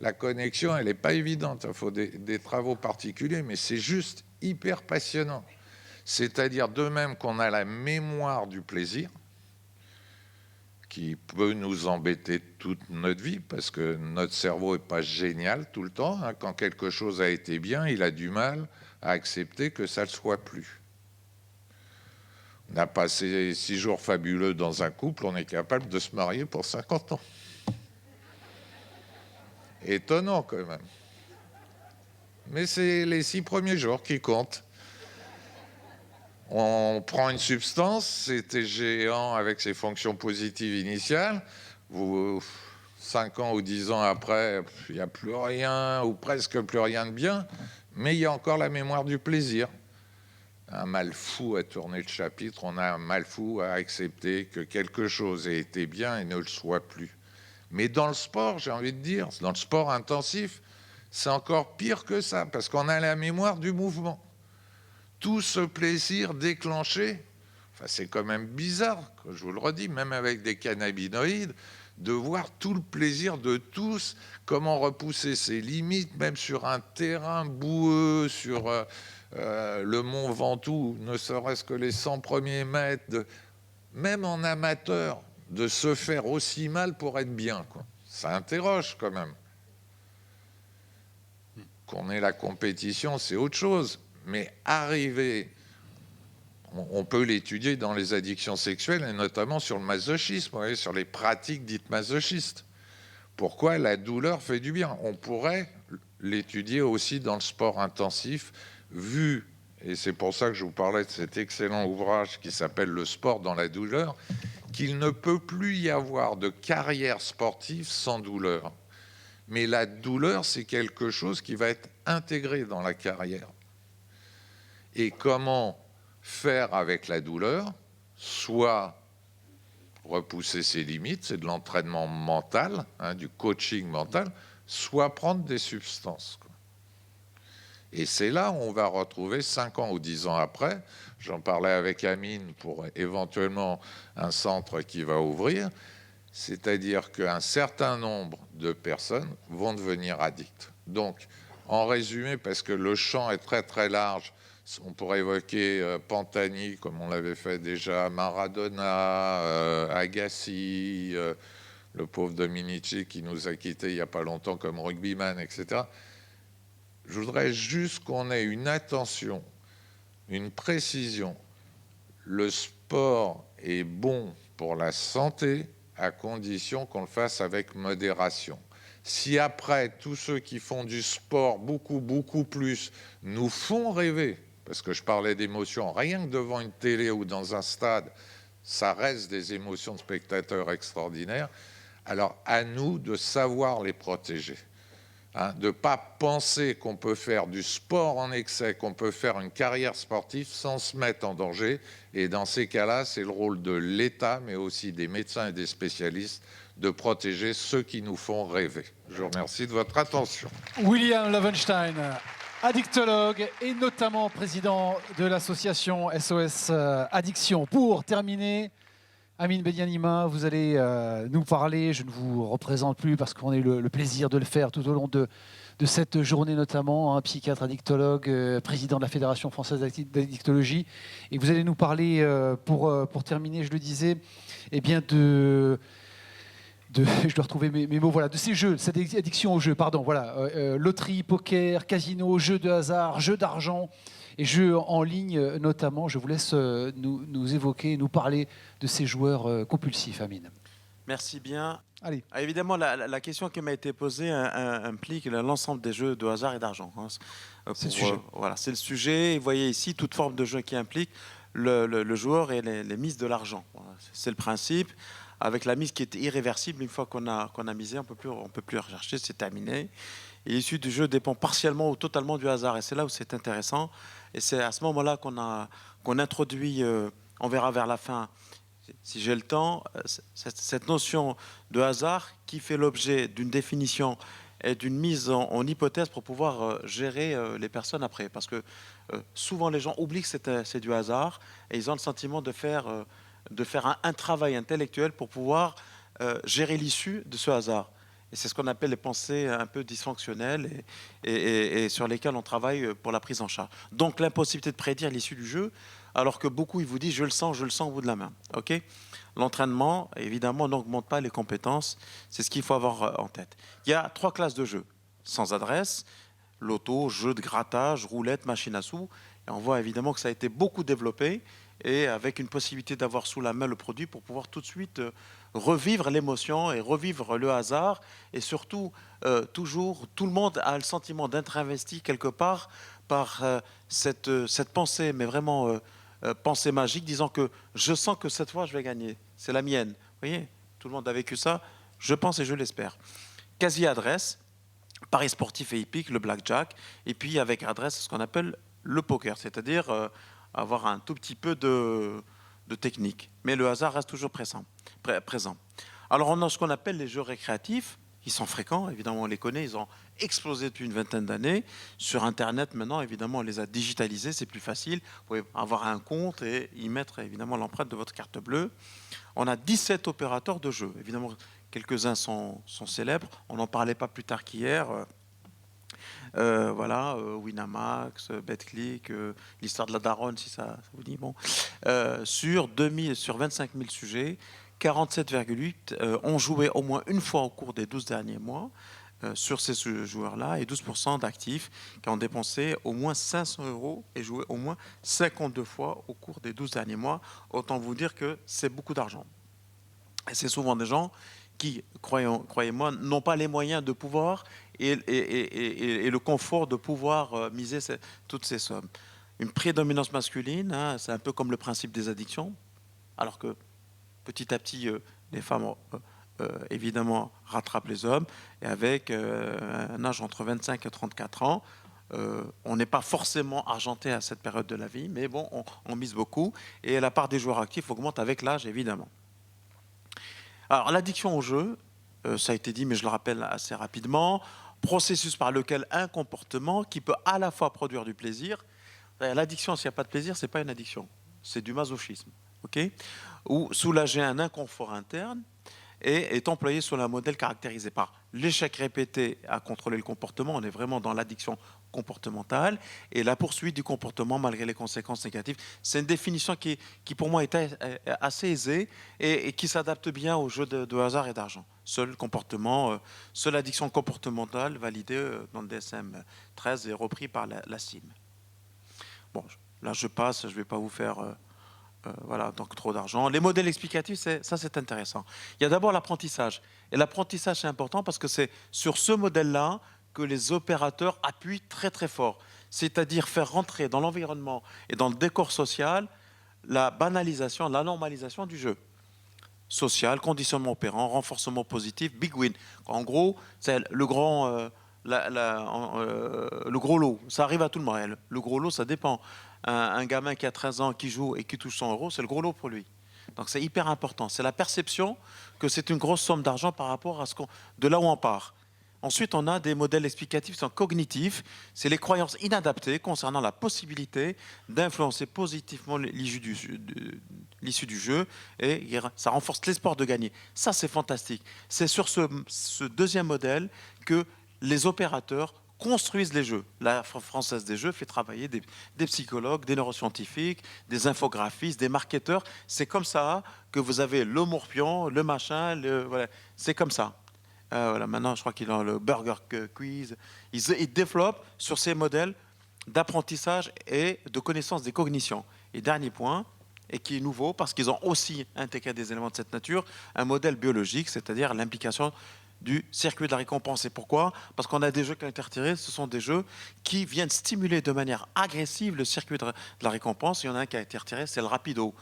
La connexion, elle n'est pas évidente, il faut des travaux particuliers, mais c'est juste hyper passionnant. C'est-à-dire, de même qu'on a la mémoire du plaisir, qui peut nous embêter toute notre vie, parce que notre cerveau n'est pas génial tout le temps. Hein. Quand quelque chose a été bien, il a du mal à accepter que ça ne le soit plus. On a passé 6 jours fabuleux dans un couple, on est capable de se marier pour 50 ans. Étonnant quand même. Mais c'est les 6 premiers jours qui comptent. On prend une substance, c'était géant avec ses fonctions positives initiales. 5 ans ou 10 ans après, il n'y a plus rien ou presque plus rien de bien, mais il y a encore la mémoire du plaisir. Un mal fou à tourner le chapitre, on a un mal fou à accepter que quelque chose ait été bien et ne le soit plus. Mais dans le sport, j'ai envie de dire, dans le sport intensif, c'est encore pire que ça, parce qu'on a la mémoire du mouvement. Tout ce plaisir déclenché, enfin c'est quand même bizarre, je vous le redis, même avec des cannabinoïdes, de voir tout le plaisir de tous, comment repousser ses limites, même sur un terrain boueux, sur le mont Ventoux, ne serait-ce que les 100 premiers mètres, même en amateur, de se faire aussi mal pour être bien, quoi. Ça interroge quand même. Qu'on ait la compétition, c'est autre chose. Mais arriver, on peut l'étudier dans les addictions sexuelles et notamment sur le masochisme, vous voyez, sur les pratiques dites masochistes. Pourquoi la douleur fait du bien? On pourrait l'étudier aussi dans le sport intensif, vu, et c'est pour ça que je vous parlais de cet excellent ouvrage qui s'appelle Le sport dans la douleur, qu'il ne peut plus y avoir de carrière sportive sans douleur. Mais la douleur, c'est quelque chose qui va être intégré dans la carrière. Et comment faire avec la douleur? Soit repousser ses limites, c'est de l'entraînement mental, hein, du coaching mental, soit prendre des substances. Et c'est là où on va retrouver 5 ans ou 10 ans après, j'en parlais avec Amine pour éventuellement un centre qui va ouvrir, c'est-à-dire qu'un certain nombre de personnes vont devenir addictes. Donc, en résumé, parce que le champ est très très large, on pourrait évoquer Pantani, comme on l'avait fait déjà, Maradona, Agassi, le pauvre Dominici qui nous a quittés il n'y a pas longtemps comme rugbyman, etc. Je voudrais juste qu'on ait une attention, une précision. Le sport est bon pour la santé à condition qu'on le fasse avec modération. Si après, tous ceux qui font du sport beaucoup, beaucoup plus nous font rêver, parce que je parlais d'émotions, rien que devant une télé ou dans un stade, ça reste des émotions de spectateurs extraordinaires, alors à nous de savoir les protéger. Hein, de ne pas penser qu'on peut faire du sport en excès, qu'on peut faire une carrière sportive sans se mettre en danger. Et dans ces cas-là, c'est le rôle de l'État, mais aussi des médecins et des spécialistes, de protéger ceux qui nous font rêver. Je vous remercie de votre attention. William Loewenstein, addictologue et notamment président de l'association SOS Addiction. Pour terminer, Amine Bedianima, vous allez nous parler, je ne vous représente plus parce qu'on a eu le plaisir de le faire tout au long de cette journée notamment, psychiatre addictologue, président de la Fédération française d'addictologie. Et vous allez nous parler, pour terminer, je le disais, eh bien je dois retrouver mes mots, voilà, de ces jeux, cette addiction aux jeux, pardon, voilà, loterie, poker, casino, jeux de hasard, jeux d'argent et jeux en ligne notamment. Je vous laisse nous évoquer, nous parler de ces joueurs compulsifs, Amine. Merci bien. Allez. Évidemment, la question qui m'a été posée implique l'ensemble des jeux de hasard et d'argent. C'est le sujet. Voilà, c'est le sujet. Et vous voyez ici toute forme de jeu qui implique le joueur et les mises de l'argent. Voilà, c'est le principe. Avec la mise qui est irréversible, une fois qu'on a misé, on peut plus rechercher, c'est terminé. Et l'issue du jeu dépend partiellement ou totalement du hasard. Et c'est là où c'est intéressant. Et c'est à ce moment-là qu'on introduit, on verra vers la fin, si j'ai le temps, cette notion de hasard qui fait l'objet d'une définition et d'une mise en hypothèse pour pouvoir gérer les personnes après. Parce que souvent les gens oublient que c'est du hasard et ils ont le sentiment de faire un travail intellectuel pour pouvoir gérer l'issue de ce hasard. Et c'est ce qu'on appelle les pensées un peu dysfonctionnelles et sur lesquelles on travaille pour la prise en charge. Donc l'impossibilité de prédire l'issue du jeu, alors que beaucoup ils vous disent je le sens au bout de la main. Ok. L'entraînement, évidemment, n'augmente pas les compétences. C'est ce qu'il faut avoir en tête. Il y a 3 classes de jeux. Sans adresse, loto, jeu de grattage, roulette, machine à sous. Et on voit évidemment que ça a été beaucoup développé et avec une possibilité d'avoir sous la main le produit pour pouvoir tout de suite revivre l'émotion et revivre le hasard. Et surtout, toujours, tout le monde a le sentiment d'être investi quelque part par cette pensée, mais vraiment pensée magique, disant que je sens que cette fois je vais gagner. C'est la mienne. Vous voyez, tout le monde a vécu ça, je pense et je l'espère. Quasi-adresse, paris sportif et hippique, le blackjack, et puis avec adresse, ce qu'on appelle le poker, c'est-à-dire avoir un tout petit peu de technique. Mais le hasard reste toujours présent. Alors on a ce qu'on appelle les jeux récréatifs. Ils sont fréquents, évidemment on les connaît, ils ont explosé depuis une vingtaine d'années. Sur Internet maintenant, évidemment on les a digitalisés, c'est plus facile. Vous pouvez avoir un compte et y mettre évidemment l'empreinte de votre carte bleue. On a 17 opérateurs de jeux. Évidemment, quelques-uns sont célèbres. On n'en parlait pas plus tard qu'hier. Voilà, Winamax, BetClick, l'histoire de la daronne, si ça vous dit. Bon. Sur 25 000 sujets, 47,8 ont joué au moins une fois au cours des 12 derniers mois sur ces joueurs-là et 12% d'actifs qui ont dépensé au moins 500 € et joué au moins 52 fois au cours des 12 derniers mois. Autant vous dire que c'est beaucoup d'argent. Et c'est souvent des gens qui, croyez-moi, n'ont pas les moyens de pouvoir et le confort de pouvoir miser toutes ces sommes. Une prédominance masculine, hein, c'est un peu comme le principe des addictions, alors que petit à petit, les femmes, évidemment, rattrapent les hommes, et avec un âge entre 25 et 34 ans, on n'est pas forcément argenté à cette période de la vie, mais bon, on mise beaucoup, et la part des joueurs actifs augmente avec l'âge, évidemment. Alors, l'addiction au jeu, ça a été dit, mais je le rappelle assez rapidement, processus par lequel un comportement qui peut à la fois produire du plaisir. L'addiction, s'il n'y a pas de plaisir, ce n'est pas une addiction, c'est du masochisme. Okay, ou soulager un inconfort interne et est employé sur un modèle caractérisé par l'échec répété à contrôler le comportement. On est vraiment dans l'addiction comportementale et la poursuite du comportement malgré les conséquences négatives. C'est une définition qui pour moi est assez aisée et qui s'adapte bien au jeu de hasard et d'argent. Seule addiction comportementale validée dans le DSM-13 et repris par la CIM. Bon, là je passe, je ne vais pas vous faire... voilà, donc trop d'argent. Les modèles explicatifs, c'est intéressant. Il y a d'abord l'apprentissage. Et l'apprentissage, c'est important parce que c'est sur ce modèle-là que les opérateurs appuient très très fort. C'est-à-dire faire rentrer dans l'environnement et dans le décor social la banalisation, la normalisation du jeu. Social, conditionnement opérant, renforcement positif, big win. En gros, c'est le grand... le gros lot, ça arrive à tout le monde. Le gros lot, ça dépend. Un gamin qui a 13 ans, qui joue et qui touche 100 €, c'est le gros lot pour lui. Donc c'est hyper important. C'est la perception que c'est une grosse somme d'argent par rapport à de là où on part. Ensuite, on a des modèles explicatifs qui sont cognitifs. C'est les croyances inadaptées concernant la possibilité d'influencer positivement l'issue du jeu et ça renforce l'espoir de gagner. Ça, c'est fantastique. C'est sur ce deuxième modèle que les opérateurs construisent les jeux. La Française des Jeux fait travailler des psychologues, des neuroscientifiques, des infographistes, des marketeurs. C'est comme ça que vous avez le morpion, le machin, voilà. C'est comme ça. Voilà, maintenant, je crois qu'il a le Burger Quiz. Ils développent sur ces modèles d'apprentissage et de connaissance des cognitions. Et dernier point, et qui est nouveau, parce qu'ils ont aussi intégré des éléments de cette nature, un modèle biologique, c'est-à-dire l'implication du circuit de la récompense. Et pourquoi ? Parce qu'on a des jeux qui ont été retirés, ce sont des jeux qui viennent stimuler de manière agressive le circuit de la récompense. Il y en a un qui a été retiré, c'est le rapido.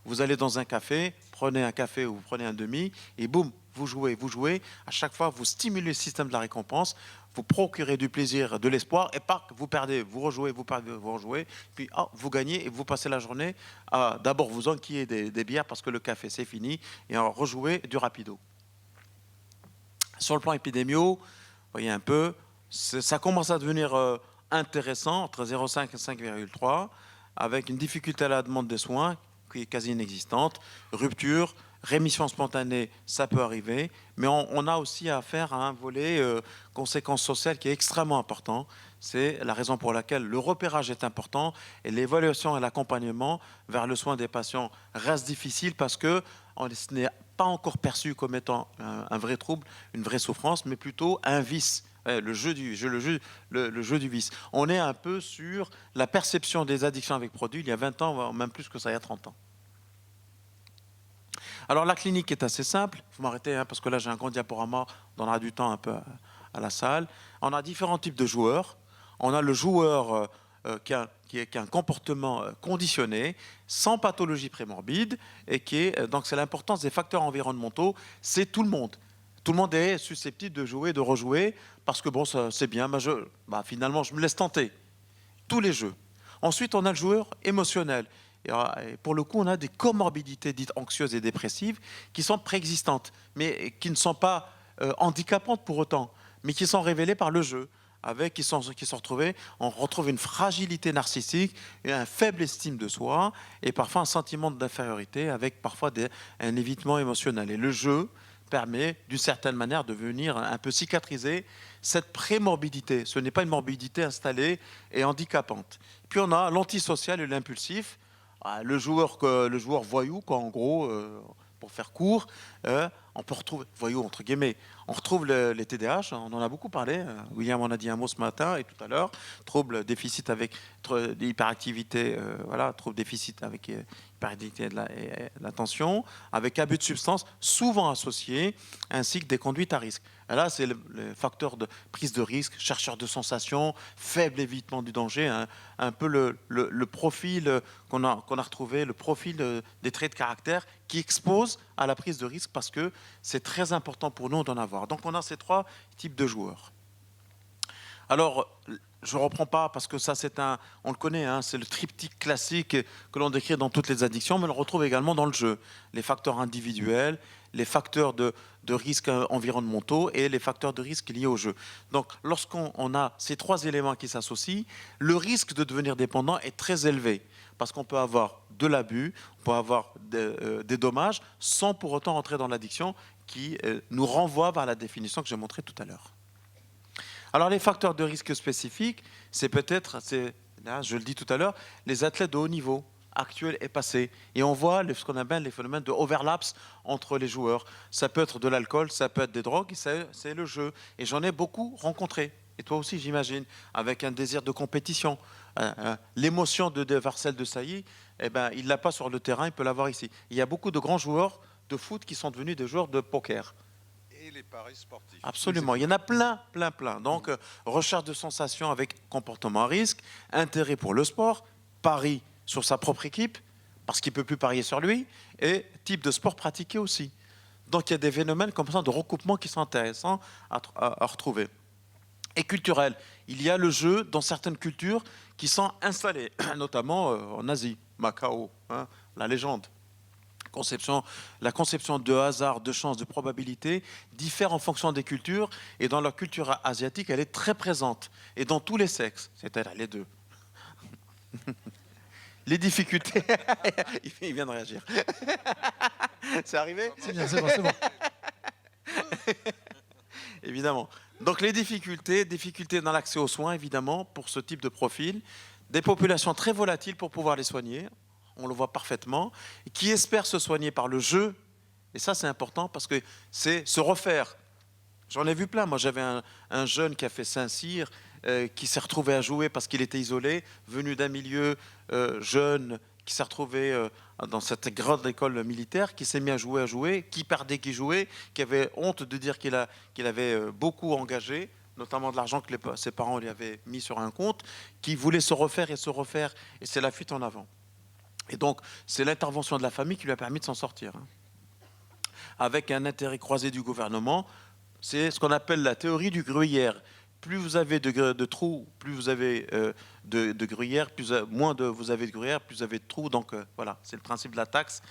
Vous allez dans un café, prenez un café ou vous prenez un demi, et boum, vous jouez. À chaque fois, vous stimulez le système de la récompense, vous procurez du plaisir, de l'espoir, et pas vous perdez, vous rejouez, vous perdez, vous rejouez, puis vous gagnez et vous passez la journée à d'abord vous enquiller des bières parce que le café c'est fini, et à rejouer du rapido. Sur le plan épidémio, voyez un peu, ça commence à devenir intéressant, entre 0,5 et 5,3, avec une difficulté à la demande des soins qui est quasi inexistante, rupture, rémission spontanée, ça peut arriver, mais on a aussi affaire à un volet conséquences sociales qui est extrêmement important. C'est la raison pour laquelle le repérage est important et l'évaluation et l'accompagnement vers le soin des patients reste difficile parce que ce n'est pas encore perçu comme étant un vrai trouble, une vraie souffrance, mais plutôt un vice. Le jeu du vice. On est un peu sur la perception des addictions avec produits il y a 20 ans, même plus que ça il y a 30 ans. Alors la clinique est assez simple, il faut m'arrêter parce que là j'ai un grand diaporama, on donnera du temps un peu à la salle. On a différents types de joueurs. On a le joueur qui a un comportement conditionné, sans pathologie prémorbide, et donc c'est l'importance des facteurs environnementaux, c'est tout le monde. Tout le monde est susceptible de jouer, de rejouer, parce que bon, c'est bien, finalement je me laisse tenter. Tous les jeux. Ensuite, on a le joueur émotionnel. Et pour le coup, on a des comorbidités dites anxieuses et dépressives qui sont préexistantes, mais qui ne sont pas handicapantes pour autant, mais qui sont révélées par le jeu. On retrouve une fragilité narcissique, une faible estime de soi, et parfois un sentiment d'infériorité, avec parfois un évitement émotionnel. Et le jeu permet, d'une certaine manière, de venir un peu cicatriser cette prémorbidité. Ce n'est pas une morbidité installée et handicapante. Puis on a l'antisocial et l'impulsif. Le joueur voyou, quoi, en gros, pour faire court, on peut retrouver, voyou entre guillemets, on retrouve les TDAH, on en a beaucoup parlé, William en a dit un mot ce matin et tout à l'heure, trouble déficit avec hyperactivité, trouble déficit avec hyperactivité et l'attention, avec abus de substances, souvent associés, ainsi que des conduites à risque. Et là, c'est le facteur de prise de risque, chercheur de sensations, faible évitement du danger, un peu le profil qu'on a retrouvé, le profil des traits de caractère qui expose à la prise de risque parce que c'est très important pour nous d'en avoir. Donc on a ces trois types de joueurs. Alors, je ne reprends pas parce que ça, on le connaît, c'est le triptyque classique que l'on décrit dans toutes les addictions, mais on le retrouve également dans le jeu. Les facteurs individuels, les facteurs de risques environnementaux et les facteurs de risque liés au jeu. Donc, lorsqu'on a ces trois éléments qui s'associent, le risque de devenir dépendant est très élevé parce qu'on peut avoir de l'abus, on peut avoir des dommages sans pour autant entrer dans l'addiction qui nous renvoie vers la définition que j'ai montrée tout à l'heure. Alors, les facteurs de risque spécifiques, c'est peut-être, là, je le dis tout à l'heure, les athlètes de haut niveau, actuels et passés. Et on voit ce qu'on appelle les phénomènes de overlaps entre les joueurs. Ça peut être de l'alcool, ça peut être des drogues, c'est le jeu. Et j'en ai beaucoup rencontré. Et toi aussi, j'imagine, avec un désir de compétition. L'émotion de Marcel Desailly, il ne l'a pas sur le terrain, il peut l'avoir ici. Il y a beaucoup de grands joueurs de foot qui sont devenus des joueurs de poker. Et les paris sportifs. Absolument, il y en a plein. Donc, recherche de sensations avec comportement à risque, intérêt pour le sport, pari sur sa propre équipe, parce qu'il ne peut plus parier sur lui, et type de sport pratiqué aussi. Donc, il y a des phénomènes comme ça de recoupement qui sont intéressants à retrouver. Et culturel, il y a le jeu dans certaines cultures qui sont installées, notamment en Asie, Macao, la légende. La conception de hasard, de chance, de probabilité diffère en fonction des cultures, et dans la culture asiatique, elle est très présente, et dans tous les sexes, c'est-à-dire les deux. Les difficultés... Il vient de réagir. C'est arrivé ? C'est bien, c'est bon. Évidemment. Donc les difficultés dans l'accès aux soins, évidemment, pour ce type de profil, des populations très volatiles pour pouvoir les soigner, on le voit parfaitement, qui espèrent se soigner par le jeu, et ça c'est important parce que c'est se refaire. J'en ai vu plein, moi j'avais un jeune qui a fait Saint-Cyr, qui s'est retrouvé à jouer parce qu'il était isolé, venu d'un milieu jeune, qui s'est retrouvé dans cette grande école militaire, qui s'est mis à jouer, qui perdait, qui jouait, qui avait honte de dire qu'il avait beaucoup engagé, notamment de l'argent que ses parents lui avaient mis sur un compte, qui voulait se refaire, et c'est la fuite en avant. Et donc, c'est l'intervention de la famille qui lui a permis de s'en sortir. Avec un intérêt croisé du gouvernement, c'est ce qu'on appelle la théorie du gruyère. Plus vous avez de trous, plus vous avez de gruyère, moins vous avez de gruyère, plus vous avez de trous. Donc voilà, c'est le principe de la taxe.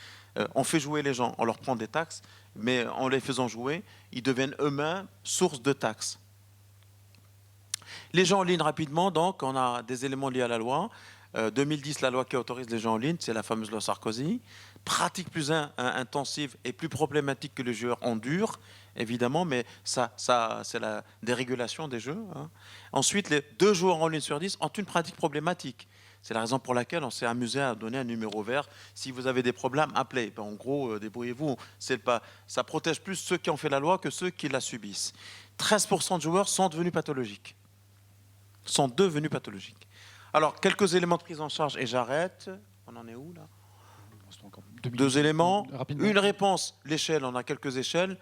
On fait jouer les gens, on leur prend des taxes, mais en les faisant jouer, ils deviennent eux-mêmes source de taxes. Les jeux en ligne, rapidement, donc, on a des éléments liés à la loi. 2010, la loi qui autorise les jeux en ligne, c'est la fameuse loi Sarkozy. Pratique plus intensive et plus problématique que les jeux en dur, évidemment, mais ça c'est la dérégulation des jeux. Hein. Ensuite, les 2 joueurs en ligne sur 10 ont une pratique problématique. C'est la raison pour laquelle on s'est amusé à donner un numéro vert. Si vous avez des problèmes, appelez. En gros, débrouillez-vous. Ça protège plus ceux qui ont fait la loi que ceux qui la subissent. 13% de joueurs sont devenus pathologiques. Alors, quelques éléments de prise en charge et j'arrête. On en est où là ? 2 éléments. Rapidement. Une réponse, l'échelle, on a quelques échelles.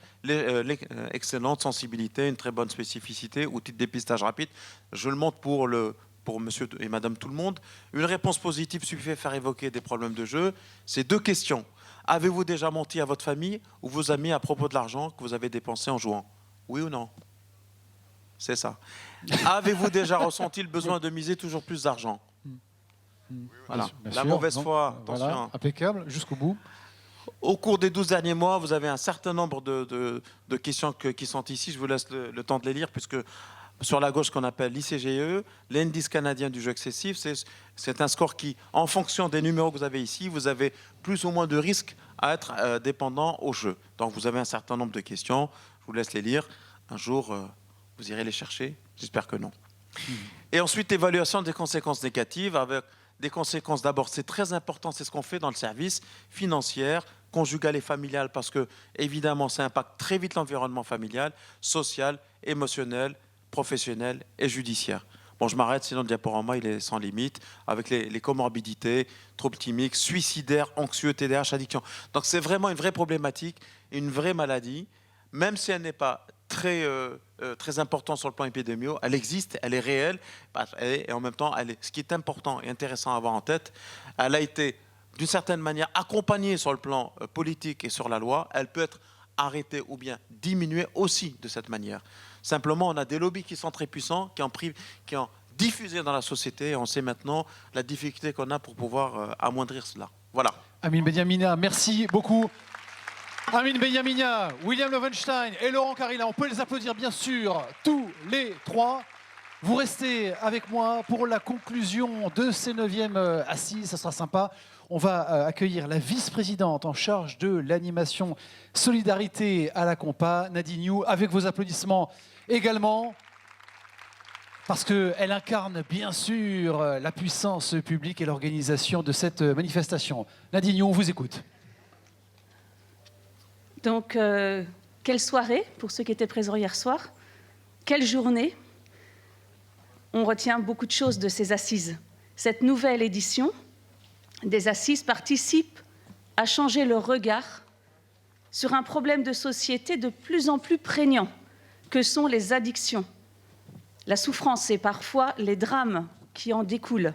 Excellente sensibilité, une très bonne spécificité, outil de dépistage rapide. Je le montre pour monsieur et madame tout le monde. Une réponse positive suffit à faire évoquer des problèmes de jeu. C'est 2 questions. Avez-vous déjà menti à votre famille ou vos amis à propos de l'argent que vous avez dépensé en jouant ? Oui ou non ? C'est ça. Avez-vous déjà ressenti le besoin de miser toujours plus d'argent ? Voilà. Bien La sûr. mauvaise Donc, foi, attention. voilà, impeccable, jusqu'au bout. Au cours des 12 derniers mois, vous avez un certain nombre de questions qui sont ici. Je vous laisse le temps de les lire, puisque sur la gauche, qu'on appelle l'ICGE, l'indice canadien du jeu excessif, c'est un score qui, en fonction des numéros que vous avez ici, vous avez plus ou moins de risques à être dépendant au jeu. Donc vous avez un certain nombre de questions. Je vous laisse les lire. Un jour, vous irez les chercher. J'espère que non. Et ensuite, évaluation des conséquences négatives avec des conséquences, d'abord, c'est très important, c'est ce qu'on fait dans le service, financière, conjugale et familiale, parce que, évidemment, ça impacte très vite l'environnement familial, social, émotionnel, professionnel et judiciaire. Bon, je m'arrête, sinon le diaporama, il est sans limite, avec les comorbidités, troubles thymiques, suicidaires, anxieux, TDAH, addiction. Donc, c'est vraiment une vraie problématique, une vraie maladie, même si elle n'est pas très important sur le plan épidémiologique, elle existe, elle est réelle, et en même temps, ce qui est important et intéressant à avoir en tête, elle a été d'une certaine manière accompagnée sur le plan politique et sur la loi, elle peut être arrêtée ou bien diminuée aussi de cette manière. Simplement, on a des lobbies qui sont très puissants, qui ont diffusé dans la société, et on sait maintenant la difficulté qu'on a pour pouvoir amoindrir cela. Voilà. Amine Benyamina, merci beaucoup. Amine Benyamina, William Loewenstein et Laurent Carilla, on peut les applaudir bien sûr, tous les 3. Vous restez avec moi pour la conclusion de ces 9e assises, ça sera sympa. On va accueillir la vice-présidente en charge de l'animation Solidarité à la Compa, Nadine You, avec vos applaudissements également, parce qu'elle incarne bien sûr la puissance publique et l'organisation de cette manifestation. Nadine You, on vous écoute. Donc, quelle soirée pour ceux qui étaient présents hier soir. Quelle journée. On retient beaucoup de choses de ces assises. Cette nouvelle édition des assises participe à changer le regard sur un problème de société de plus en plus prégnant que sont les addictions, la souffrance et parfois les drames qui en découlent.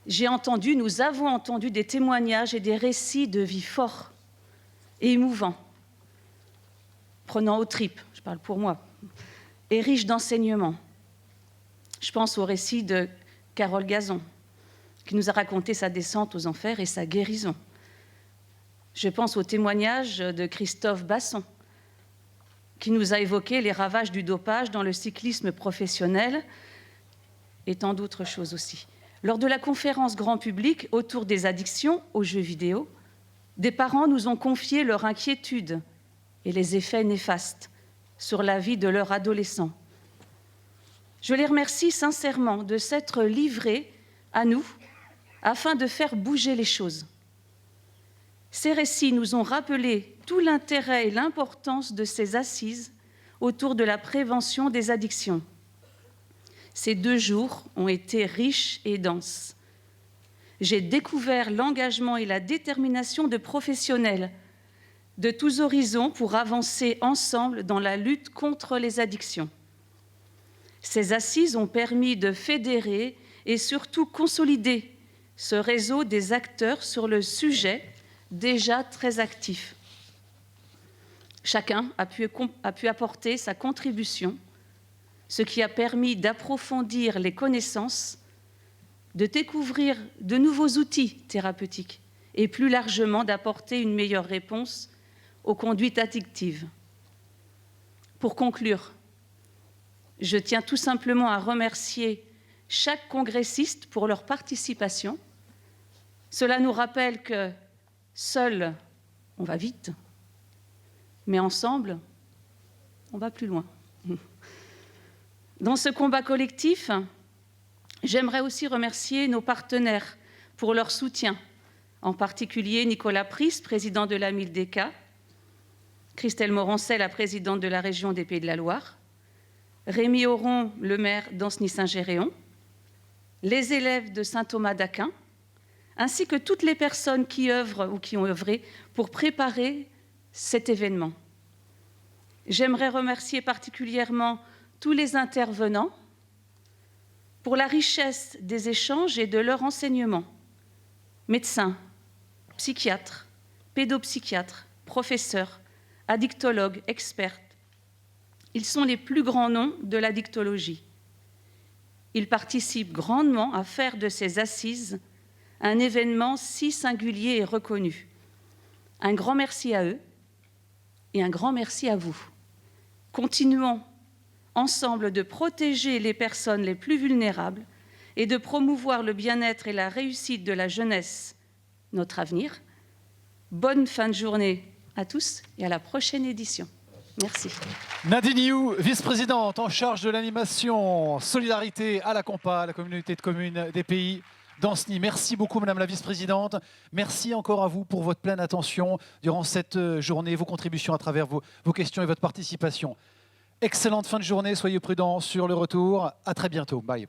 Nous avons entendu des témoignages et des récits de vie forts et émouvant, prenant aux tripes, je parle pour moi, et riche d'enseignements. Je pense au récit de Carole Gazon, qui nous a raconté sa descente aux enfers et sa guérison. Je pense au témoignage de Christophe Basson, qui nous a évoqué les ravages du dopage dans le cyclisme professionnel et tant d'autres choses aussi. Lors de la conférence grand public autour des addictions aux jeux vidéo, des parents nous ont confié leur inquiétude et les effets néfastes sur la vie de leur adolescent. Je les remercie sincèrement de s'être livrés à nous afin de faire bouger les choses. Ces récits nous ont rappelé tout l'intérêt et l'importance de ces assises autour de la prévention des addictions. Ces 2 jours ont été riches et denses. J'ai découvert l'engagement et la détermination de professionnels de tous horizons pour avancer ensemble dans la lutte contre les addictions. Ces assises ont permis de fédérer et surtout consolider ce réseau des acteurs sur le sujet déjà très actif. Chacun a pu apporter sa contribution, ce qui a permis d'approfondir les connaissances, de découvrir de nouveaux outils thérapeutiques et plus largement d'apporter une meilleure réponse aux conduites addictives. Pour conclure, Je tiens tout simplement à remercier chaque congressiste pour leur participation. Cela nous rappelle que seul, on va vite, mais ensemble, on va plus loin. Dans ce combat collectif, j'aimerais aussi remercier nos partenaires pour leur soutien, en particulier Nicolas Pris, président de la MILDECA, Christelle Morancet, la présidente de la région des Pays de la Loire, Rémi Auron, le maire d'Ancenis-Saint-Géréon, les élèves de Saint-Thomas d'Aquin, ainsi que toutes les personnes qui œuvrent ou qui ont œuvré pour préparer cet événement. J'aimerais remercier particulièrement tous les intervenants pour la richesse des échanges et de leur enseignement. Médecins, psychiatres, pédopsychiatres, professeurs, addictologues, experts. Ils sont les plus grands noms de l'addictologie. Ils participent grandement à faire de ces assises un événement si singulier et reconnu. Un grand merci à eux et un grand merci à vous. Continuons ensemble de protéger les personnes les plus vulnérables et de promouvoir le bien-être et la réussite de la jeunesse, notre avenir. Bonne fin de journée à tous et à la prochaine édition. Merci. Nadine Hioux, vice-présidente en charge de l'animation Solidarité à la Compa, la communauté de communes des Pays d'Ancenis. Merci beaucoup, Madame la vice-présidente. Merci encore à vous pour votre pleine attention durant cette journée, vos contributions à travers vos questions et votre participation. Excellente fin de journée, soyez prudents sur le retour. À très bientôt. Bye.